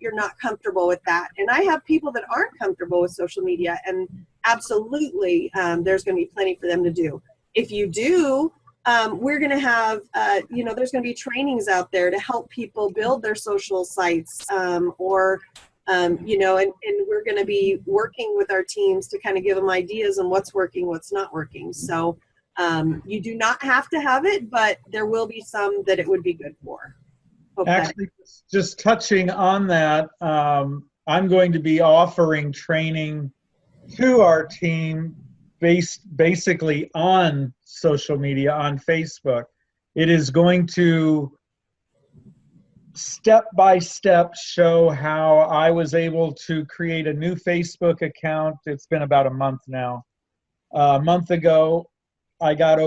you're not comfortable with that. And I have people that aren't comfortable with social media, and absolutely there's going to be plenty for them to do. If you do, we're going to have, you know, there's going to be trainings out there to help people build their social sites, you know, and we're going to be working with our teams to kind of give them ideas on what's working, what's not working. So you do not have to have it, but there will be some that it would be good for. Hope Actually, just touching on that, I'm going to be offering training to our team basically on social media, on Facebook. It is going to step by step show how I was able to create a new Facebook account. It's been about a month now. A month ago, I got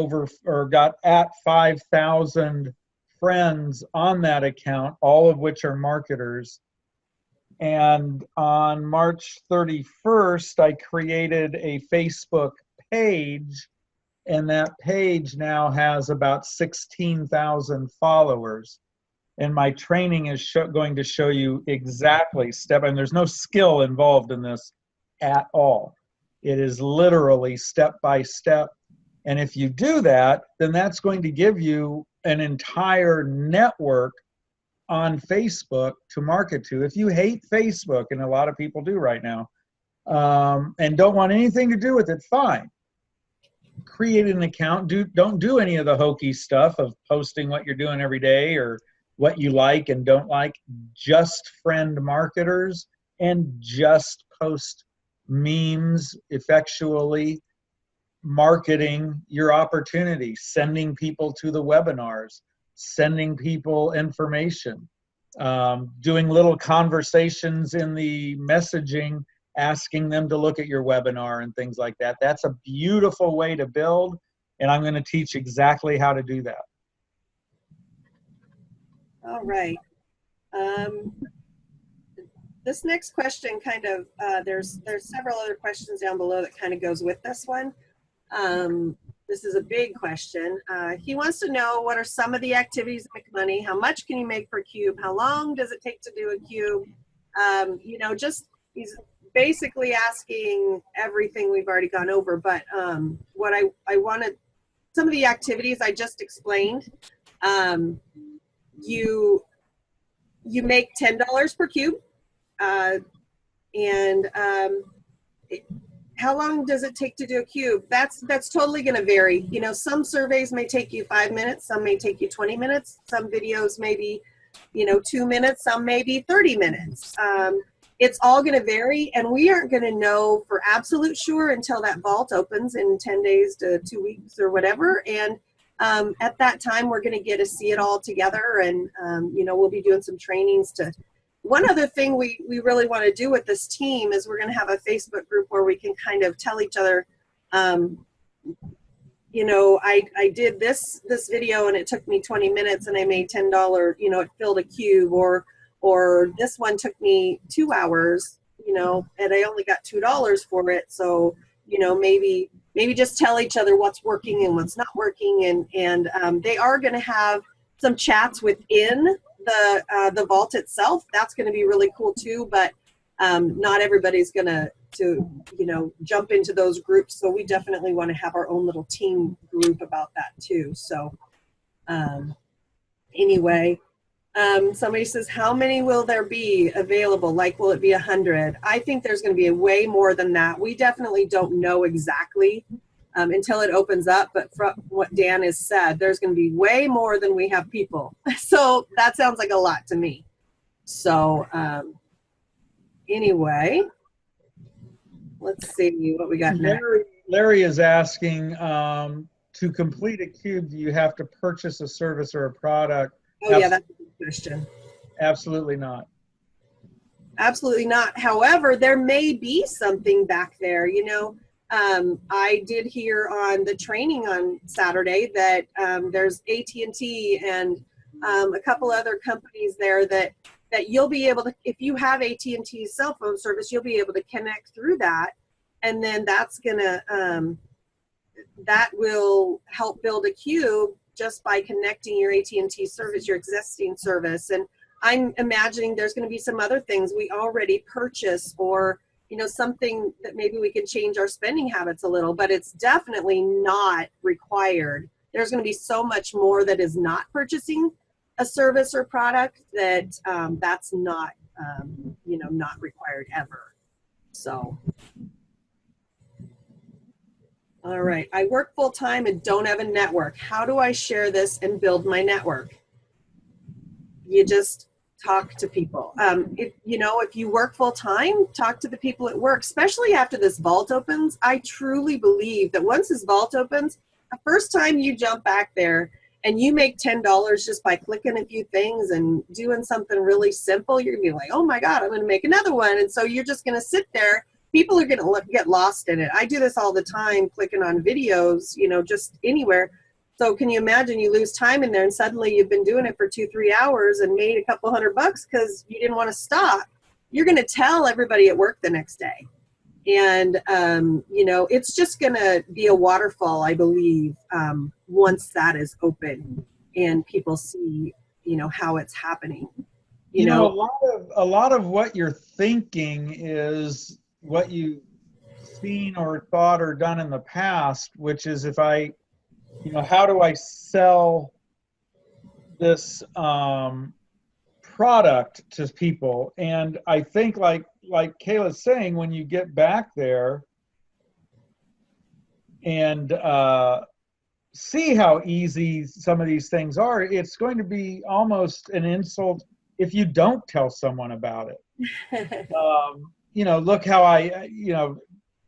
at 5,000 friends on that account, all of which are marketers. And on March 31st, I created a Facebook page, and that page now has about 16,000 followers. And my training is going to show you exactly and there's no skill involved in this at all. It is literally step by step. And if you do that, then that's going to give you an entire network on Facebook to market to. If you hate Facebook, and a lot of people do right now, and don't want anything to do with it, fine. Create an account. Don't do any of the hokey stuff of posting what you're doing every day or what you like and don't like. Just friend marketers and just post memes effectually, marketing your opportunity, sending people to the webinars, sending people information, doing little conversations in the messaging, asking them to look at your webinar and things like that. That's a beautiful way to build, and I'm going to teach exactly how to do that. All right. This next question kind of, there's several other questions down below that kind of goes with this one. This is a big question. He wants to know, what are some of the activities that make money? How much can you make per cube? How long does it take to do a cube? You know, just, he's basically asking everything we've already gone over, but what I wanted, some of the activities I just explained, you make $10 per cube, how long does it take to do a cube? That's totally going to vary. You know, some surveys may take you 5 minutes, some may take you 20 minutes, some videos maybe, you know, 2 minutes, some maybe 30 minutes. It's all going to vary, and we aren't going to know for absolute sure until that vault opens in 10 days to 2 weeks or whatever. And at that time, we're going to get to see it all together, and you know, we'll be doing some trainings to. One other thing we really want to do with this team is we're going to have a Facebook group where we can kind of tell each other you know, I did this video and it took me 20 minutes and I made $10, you know, it filled a cube, or this one took me 2 hours, you know, and I only got $2 for it. So, you know, maybe just tell each other what's working and what's not working. And they are going to have some chats within the vault itself. That's going to be really cool too, but not everybody's going to you know, jump into those groups. So we definitely want to have our own little team group about that too. So anyway, somebody says, how many will there be available? Like, will it be 100? I think there's going to be way more than that. We definitely don't know exactly until it opens up. But from what Dan has said, there's going to be way more than we have people. So that sounds like a lot to me. So anyway, let's see what we got next. Larry is asking, to complete a cube, do you have to purchase a service or a product? Oh, yeah, that's a good question. Absolutely not. Absolutely not. However, there may be something back there. You know, I did hear on the training on Saturday that there's AT&T and a couple other companies there that you'll be able to, if you have AT&T cell phone service, you'll be able to connect through that. And then that's gonna, that will help build a cube just by connecting your AT&T service, your existing service. And I'm imagining there's going to be some other things we already purchase, or, you know, something that maybe we can change our spending habits a little, but it's definitely not required. There's going to be so much more that is not purchasing a service or product that that's not, you know, not required ever. So. All right, I work full time and don't have a network. How do I share this and build my network? You just talk to people. If you work full time, talk to the people at work, especially after this vault opens. I truly believe that once this vault opens, the first time you jump back there and you make $10 just by clicking a few things and doing something really simple, you're gonna be like, oh my God, I'm gonna make another one. And so you're just gonna sit there. People are going to get lost in it. I do this all the time, clicking on videos, you know, just anywhere. So can you imagine you lose time in there and suddenly you've been doing it for 2-3 hours and made a couple $100 because you didn't want to stop? You're going to tell everybody at work the next day. And, you know, it's just going to be a waterfall, I believe, once that is open and people see, you know, how it's happening. You know, a lot of what you're thinking is what you've seen or thought or done in the past, which is, if I, you know, how do I sell this product to people? And I think like Kayla's saying, when you get back there and see how easy some of these things are, it's going to be almost an insult if you don't tell someone about it. You know, look how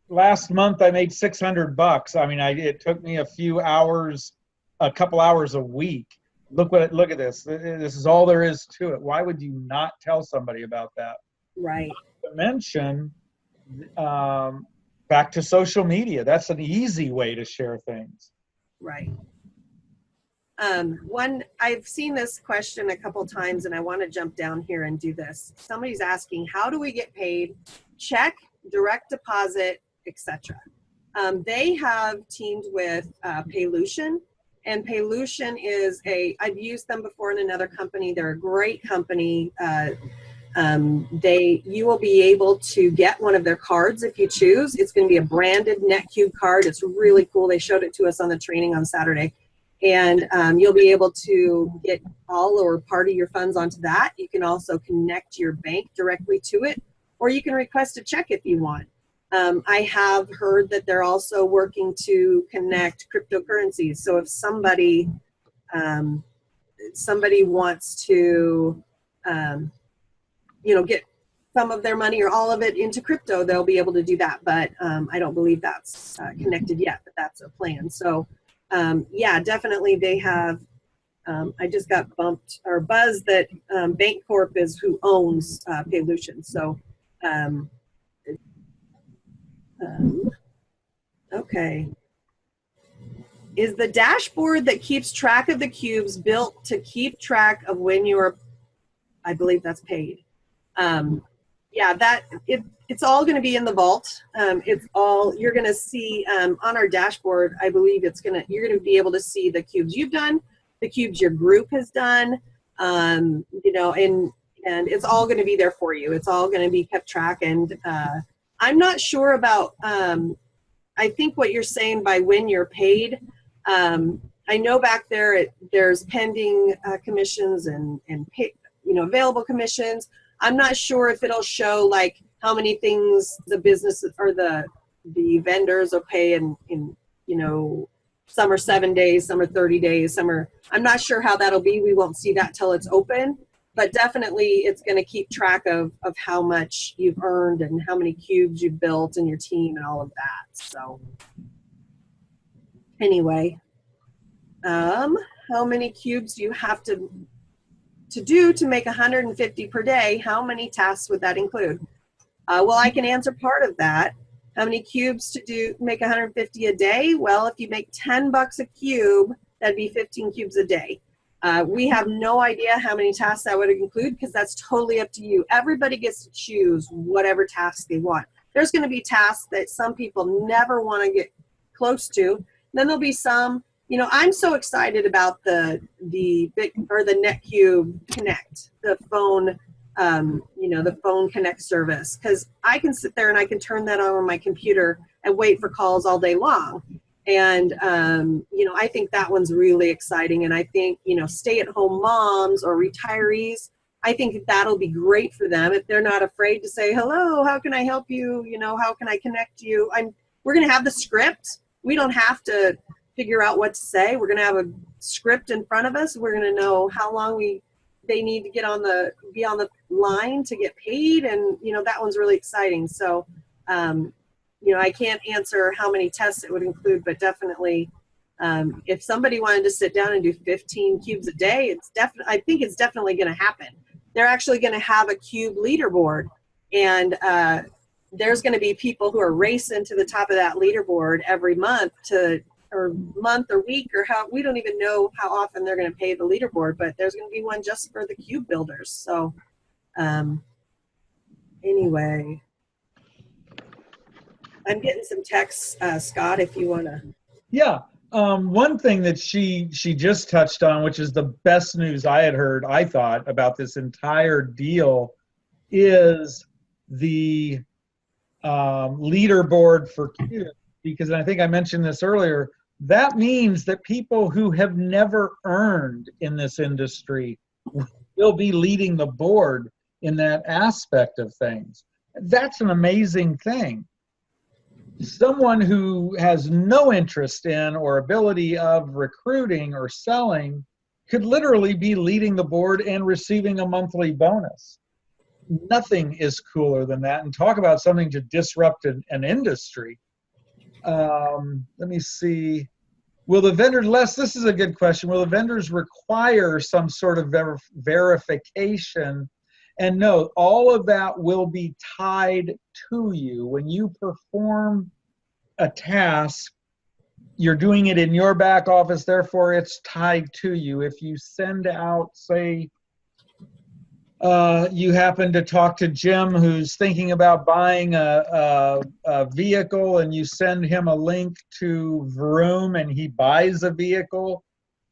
last month I made $600. I mean, it took me a couple hours a week. Look at this. This is all there is to it. Why would you not tell somebody about that? Right. Not to mention, back to social media. That's an easy way to share things. Right. I've seen this question a couple times and I want to jump down here and do this. Somebody's asking, how do we get paid? Check, direct deposit, etc. They have teamed with Paylution, and Paylution is I've used them before in another company. They're a great company. You will be able to get one of their cards if you choose. It's going to be a branded NetQube card. It's really cool. They showed it to us on the training on Saturday. And you'll be able to get all or part of your funds onto that. You can also connect your bank directly to it, or you can request a check if you want. I have heard that they're also working to connect cryptocurrencies. So if somebody wants to, you know, get some of their money or all of it into crypto, they'll be able to do that. But I don't believe that's connected yet, but that's a plan. So. Yeah, definitely they have, I just got buzzed that Bancorp is who owns Paylution. So, okay. is the dashboard that keeps track of the cubes built to keep track of when you are, I believe that's paid. Yeah, it's all going to be in the vault. It's all, you're going to see on our dashboard. I believe you're going to be able to see the cubes you've done, the cubes your group has done, you know, and it's all going to be there for you. It's all going to be kept track. And I'm not sure about, I think what you're saying by when you're paid. I know back there there's pending commissions and pay, you know, available commissions. I'm not sure if it'll show like how many things the business or the vendors will pay in, you know, some are 7 days, some are 30 days, I'm not sure how that'll be. We won't see that till it's open, but definitely it's going to keep track of how much you've earned and how many cubes you've built and your team and all of that. So anyway, how many cubes do you have to do to make 150 per day? How many tasks would that include? Well, I can answer part of that. How many cubes to make 150 a day? Well, if you make $10 a cube, that'd be 15 cubes a day. We have no idea how many tasks that would include because that's totally up to you. Everybody gets to choose whatever task they want. There's going to be tasks that some people never want to get close to. Then there'll be some, you know, I'm so excited about the NetQube Connect, the phone, you know, the phone Connect service, because I can sit there and I can turn that on my computer and wait for calls all day long. And, you know, I think that one's really exciting. And I think, you know, stay-at-home moms or retirees, I think that'll be great for them if they're not afraid to say, hello, how can I help you? You know, how can I connect you? We're going to have the script. We don't have to figure out what to say. We're going to have a script in front of us. We're going to know how long they need to be on the line to get paid. And, you know, that one's really exciting. So, you know, I can't answer how many tests it would include, but definitely, if somebody wanted to sit down and do 15 cubes a day, I think it's definitely going to happen. They're actually going to have a cube leaderboard, and there's going to be people who are racing to the top of that leaderboard every month or week, or we don't even know how often they're going to pay the leaderboard, but there's going to be one just for the cube builders. So anyway, I'm getting some texts, Scott, if you want to. Yeah. One thing that she just touched on, which is the best news I had heard, I thought, about this entire deal, is the leaderboard for cubes. Because I think I mentioned this earlier, that means that people who have never earned in this industry will be leading the board in that aspect of things. That's an amazing thing. Someone who has no interest in or ability of recruiting or selling could literally be leading the board and receiving a monthly bonus. Nothing is cooler than that. And talk about something to disrupt an industry. Let me see. Will the vendor, this is a good question. Will the vendors require some sort of verification? And no, all of that will be tied to you. When you perform a task, you're doing it in your back office, therefore it's tied to you. If you send out, say, you happen to talk to Jim who's thinking about buying a vehicle, and you send him a link to Vroom and he buys a vehicle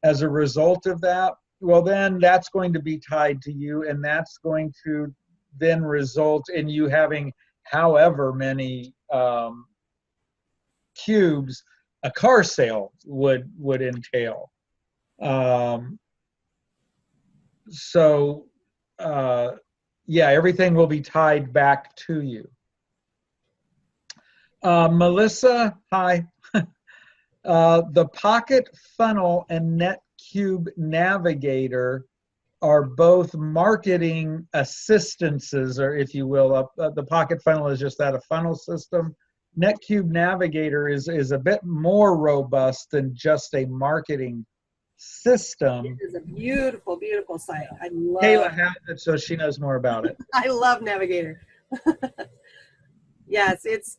as a result of that, well, then that's going to be tied to you, and that's going to then result in you having however many cubes a car sale would entail. Yeah, everything will be tied back to you. Melissa, hi. The Pocket Funnel and NetQube Navigator are both marketing assistances, or if you will. The Pocket Funnel is just that, a funnel system. NetQube Navigator is a bit more robust than just a marketing system. It is a beautiful, beautiful site. I love Kayla has it, so she knows more about it. I love Navigator. Yes, it's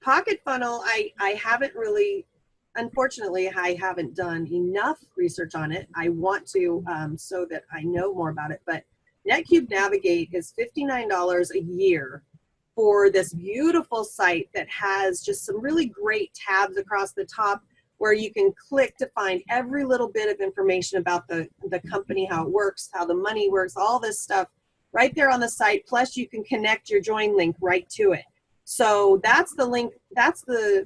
Pocket Funnel. I haven't really, unfortunately, I haven't done enough research on it. I want to, so that I know more about it. But NetQube Navigate is $59 a year for this beautiful site that has just some really great tabs across the top where you can click to find every little bit of information about the company, how it works, how the money works, all this stuff right there on the site. Plus you can connect your join link right to it. So that's the link, that's the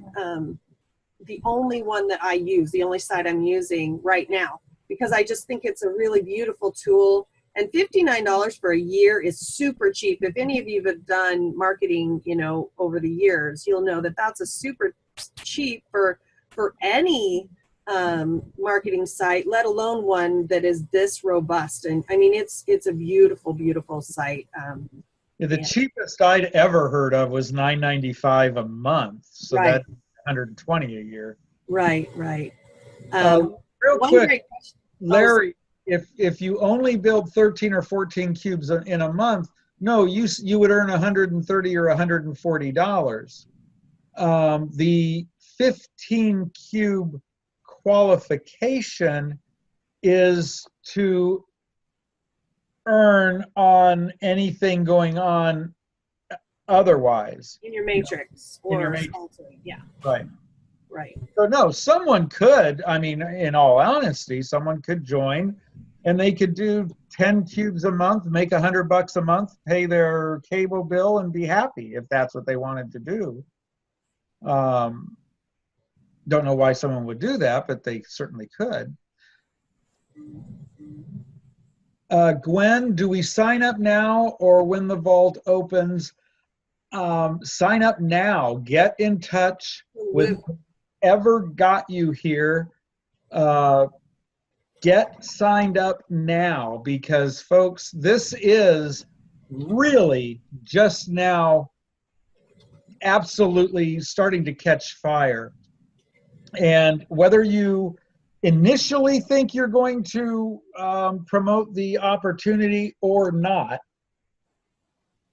only one that I use, the only site I'm using right now, because I just think it's a really beautiful tool. And $59 for a year is super cheap. If any of you have done marketing, you know, over the years, you'll know that that's a super cheap for any marketing site, let alone one that is this robust. And I mean, it's a beautiful, beautiful site. Yeah, the cheapest I'd ever heard of was $9.95 a month. So Right. that's $120 a year. Right, right. Real One quick, great question. Larry, if you only build 13 or 14 cubes in a month, no, you would earn $130 or $140. The 15 cube qualification is to earn on anything going on otherwise. In your matrix, In your or matrix. sponsoring. Yeah, Right. right. So no, someone could, I mean, in all honesty, someone could join and they could do 10 cubes a month, make $100 a month, pay their cable bill and be happy if that's what they wanted to do. Don't know why someone would do that, but they certainly could. Gwen, do we sign up now or when the vault opens? Sign up now. Get in touch with whoever got you here. Get signed up now because, folks, this is really just now absolutely starting to catch fire. And whether you initially think you're going to promote the opportunity or not,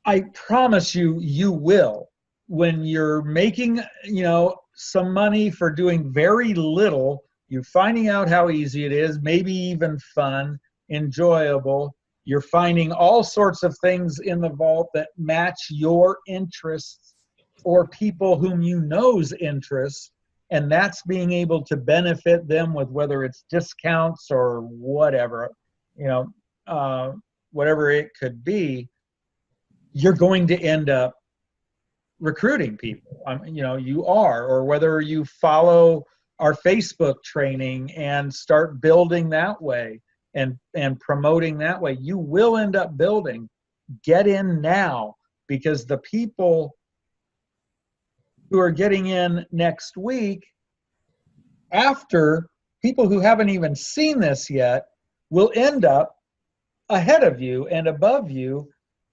I promise you, you will. When you're making, you know, some money for doing very little, you're finding out how easy it is, maybe even fun, enjoyable. You're finding all sorts of things in the vault that match your interests or people whom you know's interests. And that's being able to benefit them with whether it's discounts or whatever, you know, whatever it could be. You're going to end up recruiting people. You know, you are, or whether you follow our Facebook training and start building that way and promoting that way, you will end up building. Get in now, because the people who are getting in next week, after people who haven't even seen this yet, will end up ahead of you and above you,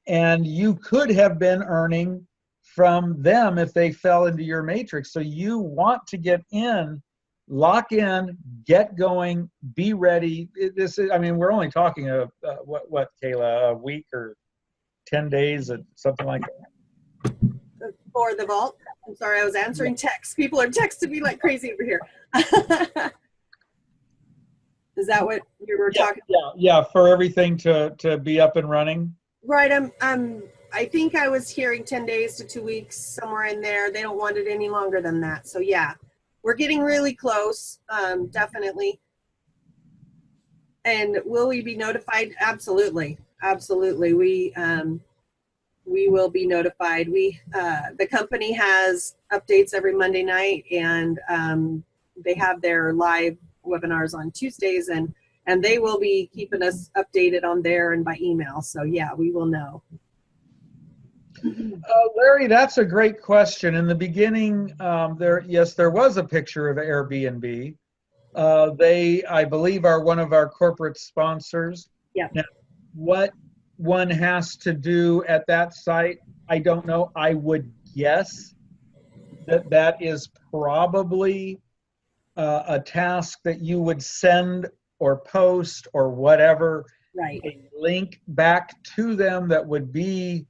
and you could have been earning from them if they fell into your matrix. So you want to get in, lock in, get going, be ready. This is, I mean, we're only talking what, Kayla, a week or 10 days, or something like that. For the vault. I'm sorry, I was answering texts. People are texting me like crazy over here. Is that what you were talking about? Yeah, for everything to be up and running. Right. I think I was hearing 10 days to 2 weeks, somewhere in there. They don't want it any longer than that. So yeah, we're getting really close. Definitely. And will we be notified? Absolutely. Absolutely. We will be notified. The company has updates every Monday night, and they have their live webinars on Tuesdays, and they will be keeping us updated on there and by email. So yeah, we will know. Larry, that's a great question. In the beginning, there was a picture of Airbnb. They, I believe, are one of our corporate sponsors. Yeah. Now, what one has to do at that site, I don't know. I would guess that is probably a task that you would send or post or whatever, right, a link back to them that would be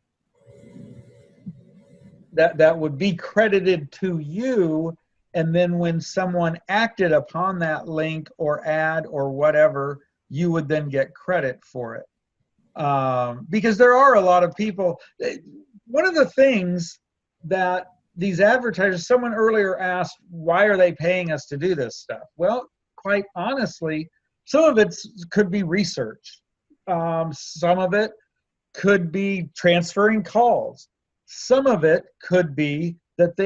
credited to you, and then when someone acted upon that link or ad or whatever, you would then get credit for it. Because there are a lot of people. One of the things that these advertisers, someone earlier asked, why are they paying us to do this stuff? Well, quite honestly, some of it could be research. Some of it could be transferring calls. Some of it could be that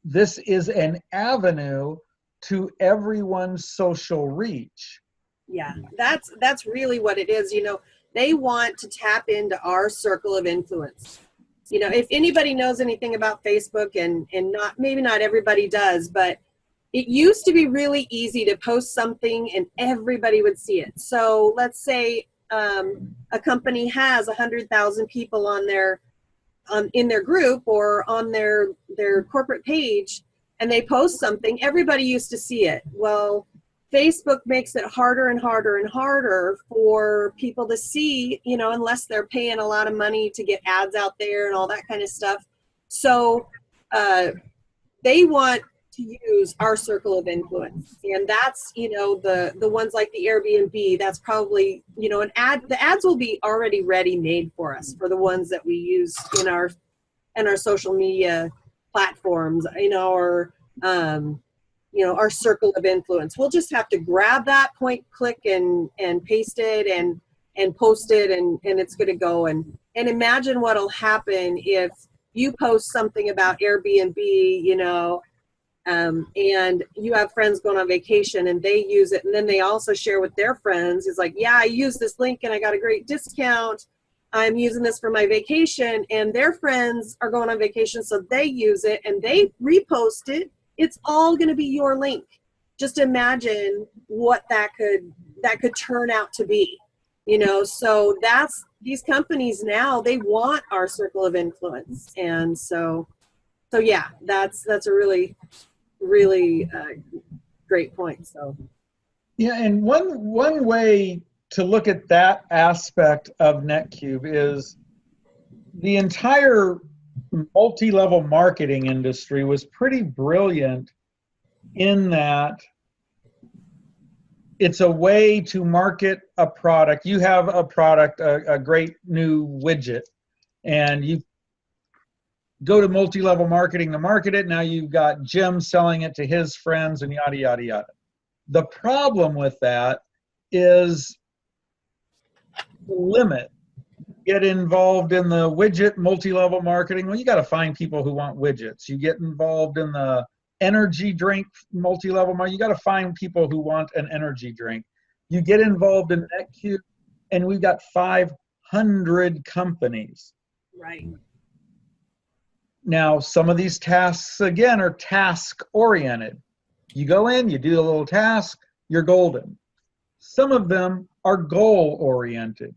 this is an avenue to everyone's social reach. Yeah, that's really what it is. They want to tap into our circle of influence. If anybody knows anything about Facebook, and maybe not everybody does, but it used to be really easy to post something and everybody would see it. So let's say a company has 100,000 people on in their group or on their corporate page, and they post something, everybody used to see it. Well, Facebook makes it harder and harder and harder for people to see, unless they're paying a lot of money to get ads out there and all that kind of stuff. So they want to use our circle of influence, and that's the ones like the Airbnb. That's probably an ad. The ads will be already ready made for us for the ones that we use in our social media platforms. Our circle of influence. We'll just have to grab that, point, click, and paste it and post it, and it's going to go. And imagine what'll happen if you post something about Airbnb, and you have friends going on vacation and they use it, and then they also share with their friends. It's like, yeah, I use this link and I got a great discount. I'm using this for my vacation, and their friends are going on vacation, so they use it and they repost it. It's all going to be your link. Just imagine what that could turn out to be, so that's these companies now, they want our circle of influence. And so yeah, that's a really, really great point. So yeah, and one way to look at that aspect of NetQube is the entire multi-level marketing industry was pretty brilliant in that it's a way to market a product. You have a product, a great new widget, and you go to multi-level marketing to market it. Now you've got Jim selling it to his friends and yada, yada, yada. The problem with that is the limit. Get involved in the widget multi-level marketing. Well, you got to find people who want widgets. You get involved in the energy drink multi-level marketing. You got to find people who want an energy drink. You get involved in NetQube, and we've got 500 companies. Right. Now, some of these tasks, again, are task-oriented. You go in, you do a little task, you're golden. Some of them are goal-oriented.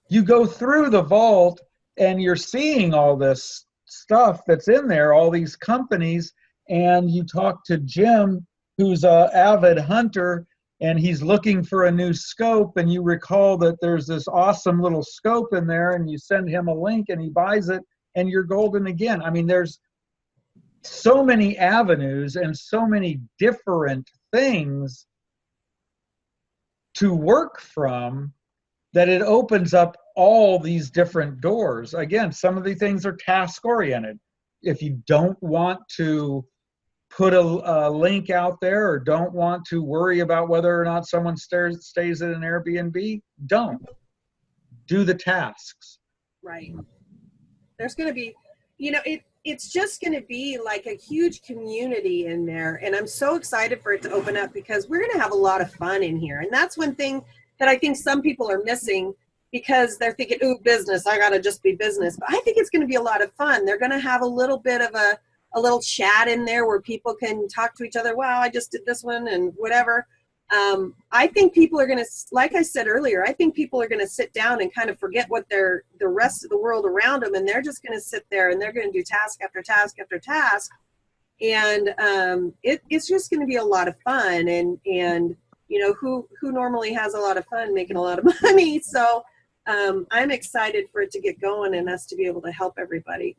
You go through the vault and you're seeing all this stuff that's in there, all these companies, and you talk to Jim, who's an avid hunter, and he's looking for a new scope, and you recall that there's this awesome little scope in there, and you send him a link and he buys it, and you're golden again. I mean, there's so many avenues and so many different things to work from that it opens up all these different doors. Again, some of the things are task-oriented. If you don't want to put a link out there or don't want to worry about whether or not someone stays at an Airbnb, don't. Do the tasks. Right. There's going to be, it's just going to be like a huge community in there. And I'm so excited for it to open up because we're going to have a lot of fun in here. And that's one thing that I think some people are missing because they're thinking, ooh, business, I got to just be business. But I think it's going to be a lot of fun. They're going to have a little bit of a little chat in there where people can talk to each other. Wow, I just did this one and whatever. I think people are going to, like I said earlier, I think people are going to sit down and kind of forget what the rest of the world around them, and they're just going to sit there and they're going to do task after task after task. And it's just going to be a lot of fun. And who normally has a lot of fun making a lot of money. So I'm excited for it to get going and us to be able to help everybody.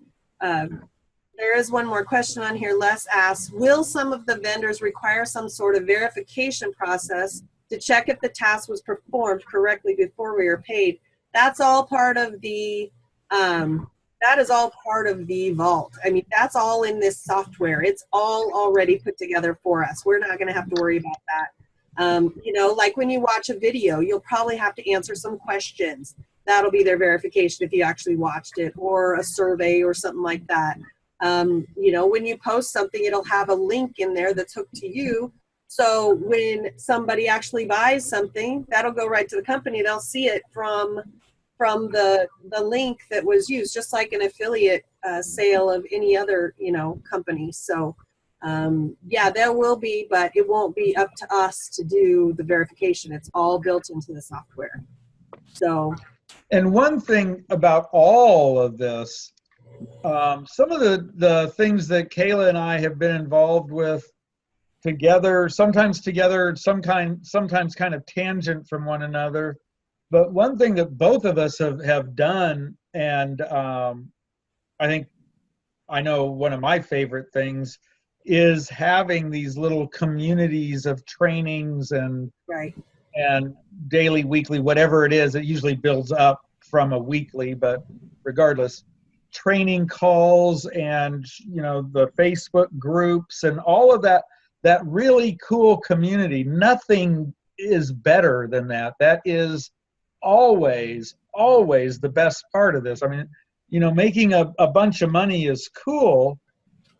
There is one more question on here. Les asks, will some of the vendors require some sort of verification process to check if the task was performed correctly before we are paid? That's all part of the, that is all part of the vault. I mean, that's all in this software. It's all already put together for us. We're not going to have to worry about that. You know, like when you watch a video, you'll probably have to answer some questions. That'll be their verification if you actually watched it, or a survey or something like that. You know, when you post something, it'll have a link in there that's hooked to you. So when somebody actually buys something, that'll go right to the company. They'll see it from the link that was used, just like an affiliate sale of any other, you know, company. So yeah, there will be, but it won't be up to us to do the verification. It's all built into the software. So. And one thing about all of this, some of the things that Kayla and I have been involved with together, sometimes sometimes kind of tangent from one another. But one thing that both of us have done, and I think I know one of my favorite things, is having these little communities of trainings and Right. and daily, weekly, whatever it is. It usually builds up from a weekly, but regardless, training calls and, you know, the Facebook groups and all of that really cool community. Nothing is better than that. That is always the best part of this. I mean, you know, making a bunch of money is cool,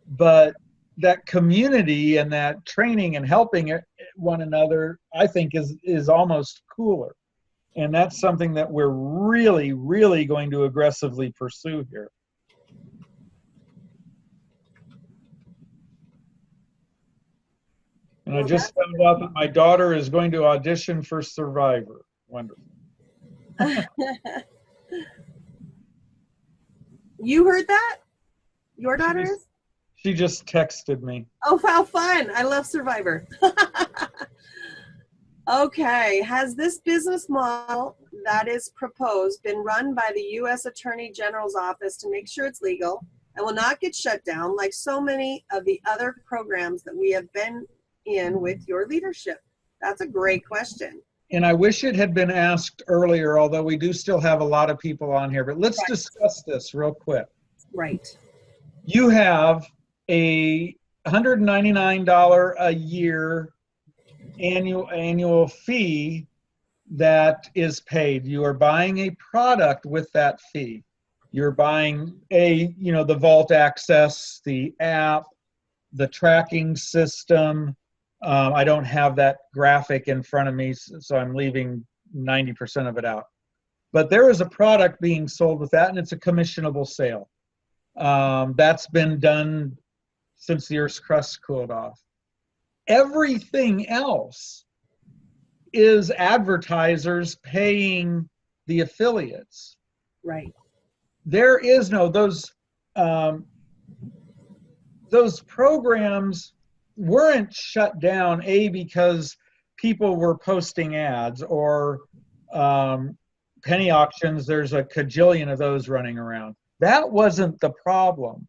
but that community and that training and helping one another, I think is almost cooler. And that's something that we're really, really going to aggressively pursue here. And I just found out that my daughter is going to audition for Survivor. Wonderful. You heard that? Your daughter is? She just texted me. Oh, how fun. I love Survivor. Okay. Has this business model that is proposed been run by the U.S. Attorney General's office to make sure it's legal and will not get shut down like so many of the other programs that we have been in with your leadership? That's a great question. And I wish it had been asked earlier, although we do still have a lot of people on here. But let's discuss this real quick. Right. You have a $199 a year annual fee that is paid. You are buying a product with that fee. You're buying the Vault Access, the app, the tracking system. I don't have that graphic in front of me, so I'm leaving 90% of it out. But there is a product being sold with that, and it's a commissionable sale. That's been done since the Earth's crust cooled off. Everything else is advertisers paying the affiliates. Right. There is no, those programs weren't shut down, because people were posting ads or penny auctions. There's a cajillion of those running around. That wasn't the problem.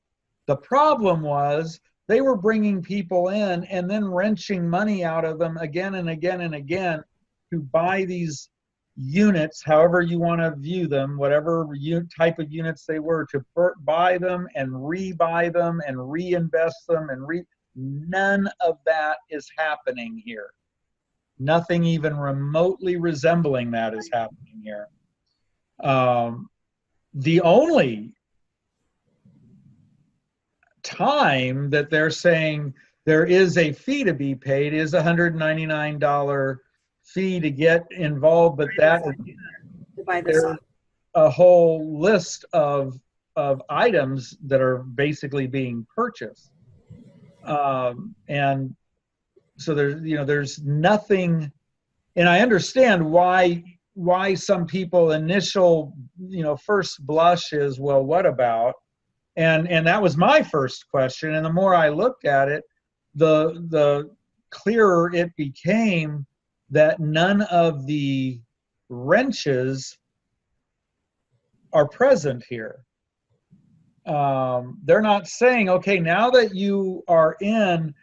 The problem was they were bringing people in and then wrenching money out of them again and again and again to buy these units, however you want to view them, whatever type of units they were, to buy them and rebuy them and reinvest them and none of that is happening here. Nothing even remotely resembling that is happening here. The only time that they're saying there is a fee to be paid is a $199 fee to get involved, but that there's a whole list of items that are basically being purchased, and so there's nothing. And I understand why some people initial first blush is, well, what about? And that was my first question. And the more I looked at it, the clearer it became that none of the wrenches are present here. They're not saying, okay, now that you are in,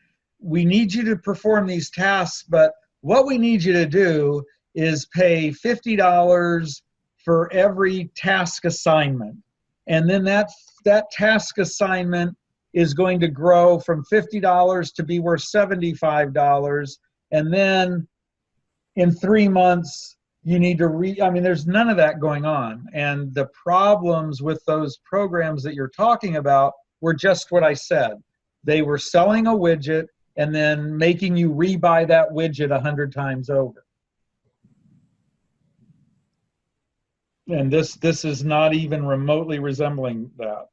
we need you to perform these tasks, but what we need you to do is pay $50 for every task assignment. And then that task assignment is going to grow from $50 to be worth $75. And then in 3 months, you need to I mean, there's none of that going on. And the problems with those programs that you're talking about were just what I said. They were selling a widget and then making you rebuy that widget 100 times over. And this is not even remotely resembling that.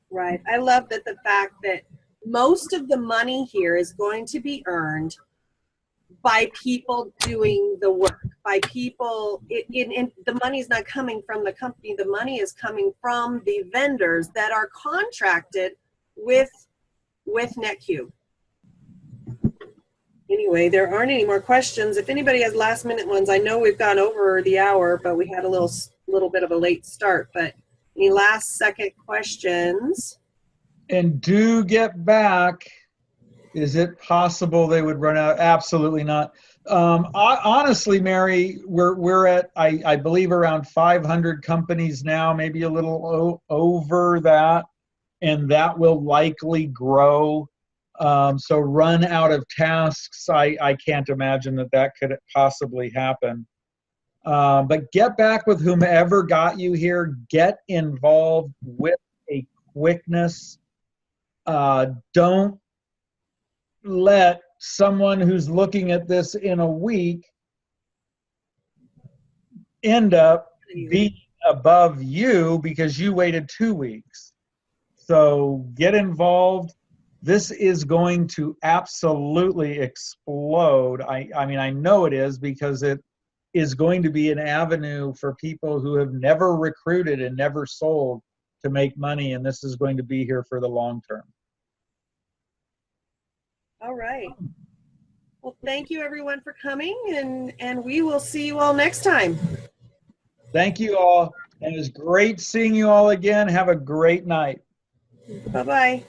Right. I love that the fact that most of the money here is going to be earned by people doing the work, by people, the money is not coming from the company, the money is coming from the vendors that are contracted with NetQube. Anyway, there aren't any more questions. If anybody has last minute ones, I know we've gone over the hour, but we had a little bit of a late start, but any last second questions? And do get back. Is it possible they would run out? Absolutely not. Honestly, Mary, we're at, I believe, around 500 companies now, maybe a little over that, and that will likely grow. So run out of tasks, I can't imagine that could possibly happen. But get back with whomever got you here. Get involved with a quickness. Don't let someone who's looking at this in a week end up being above you because you waited 2 weeks. So get involved. This is going to absolutely explode. I mean, I know it is, because it is going to be an avenue for people who have never recruited and never sold to make money, and this is going to be here for the long term. All right. Well, thank you everyone for coming, and we will see you all next time. Thank you all, and it was great seeing you all again. Have a great night. Bye-bye.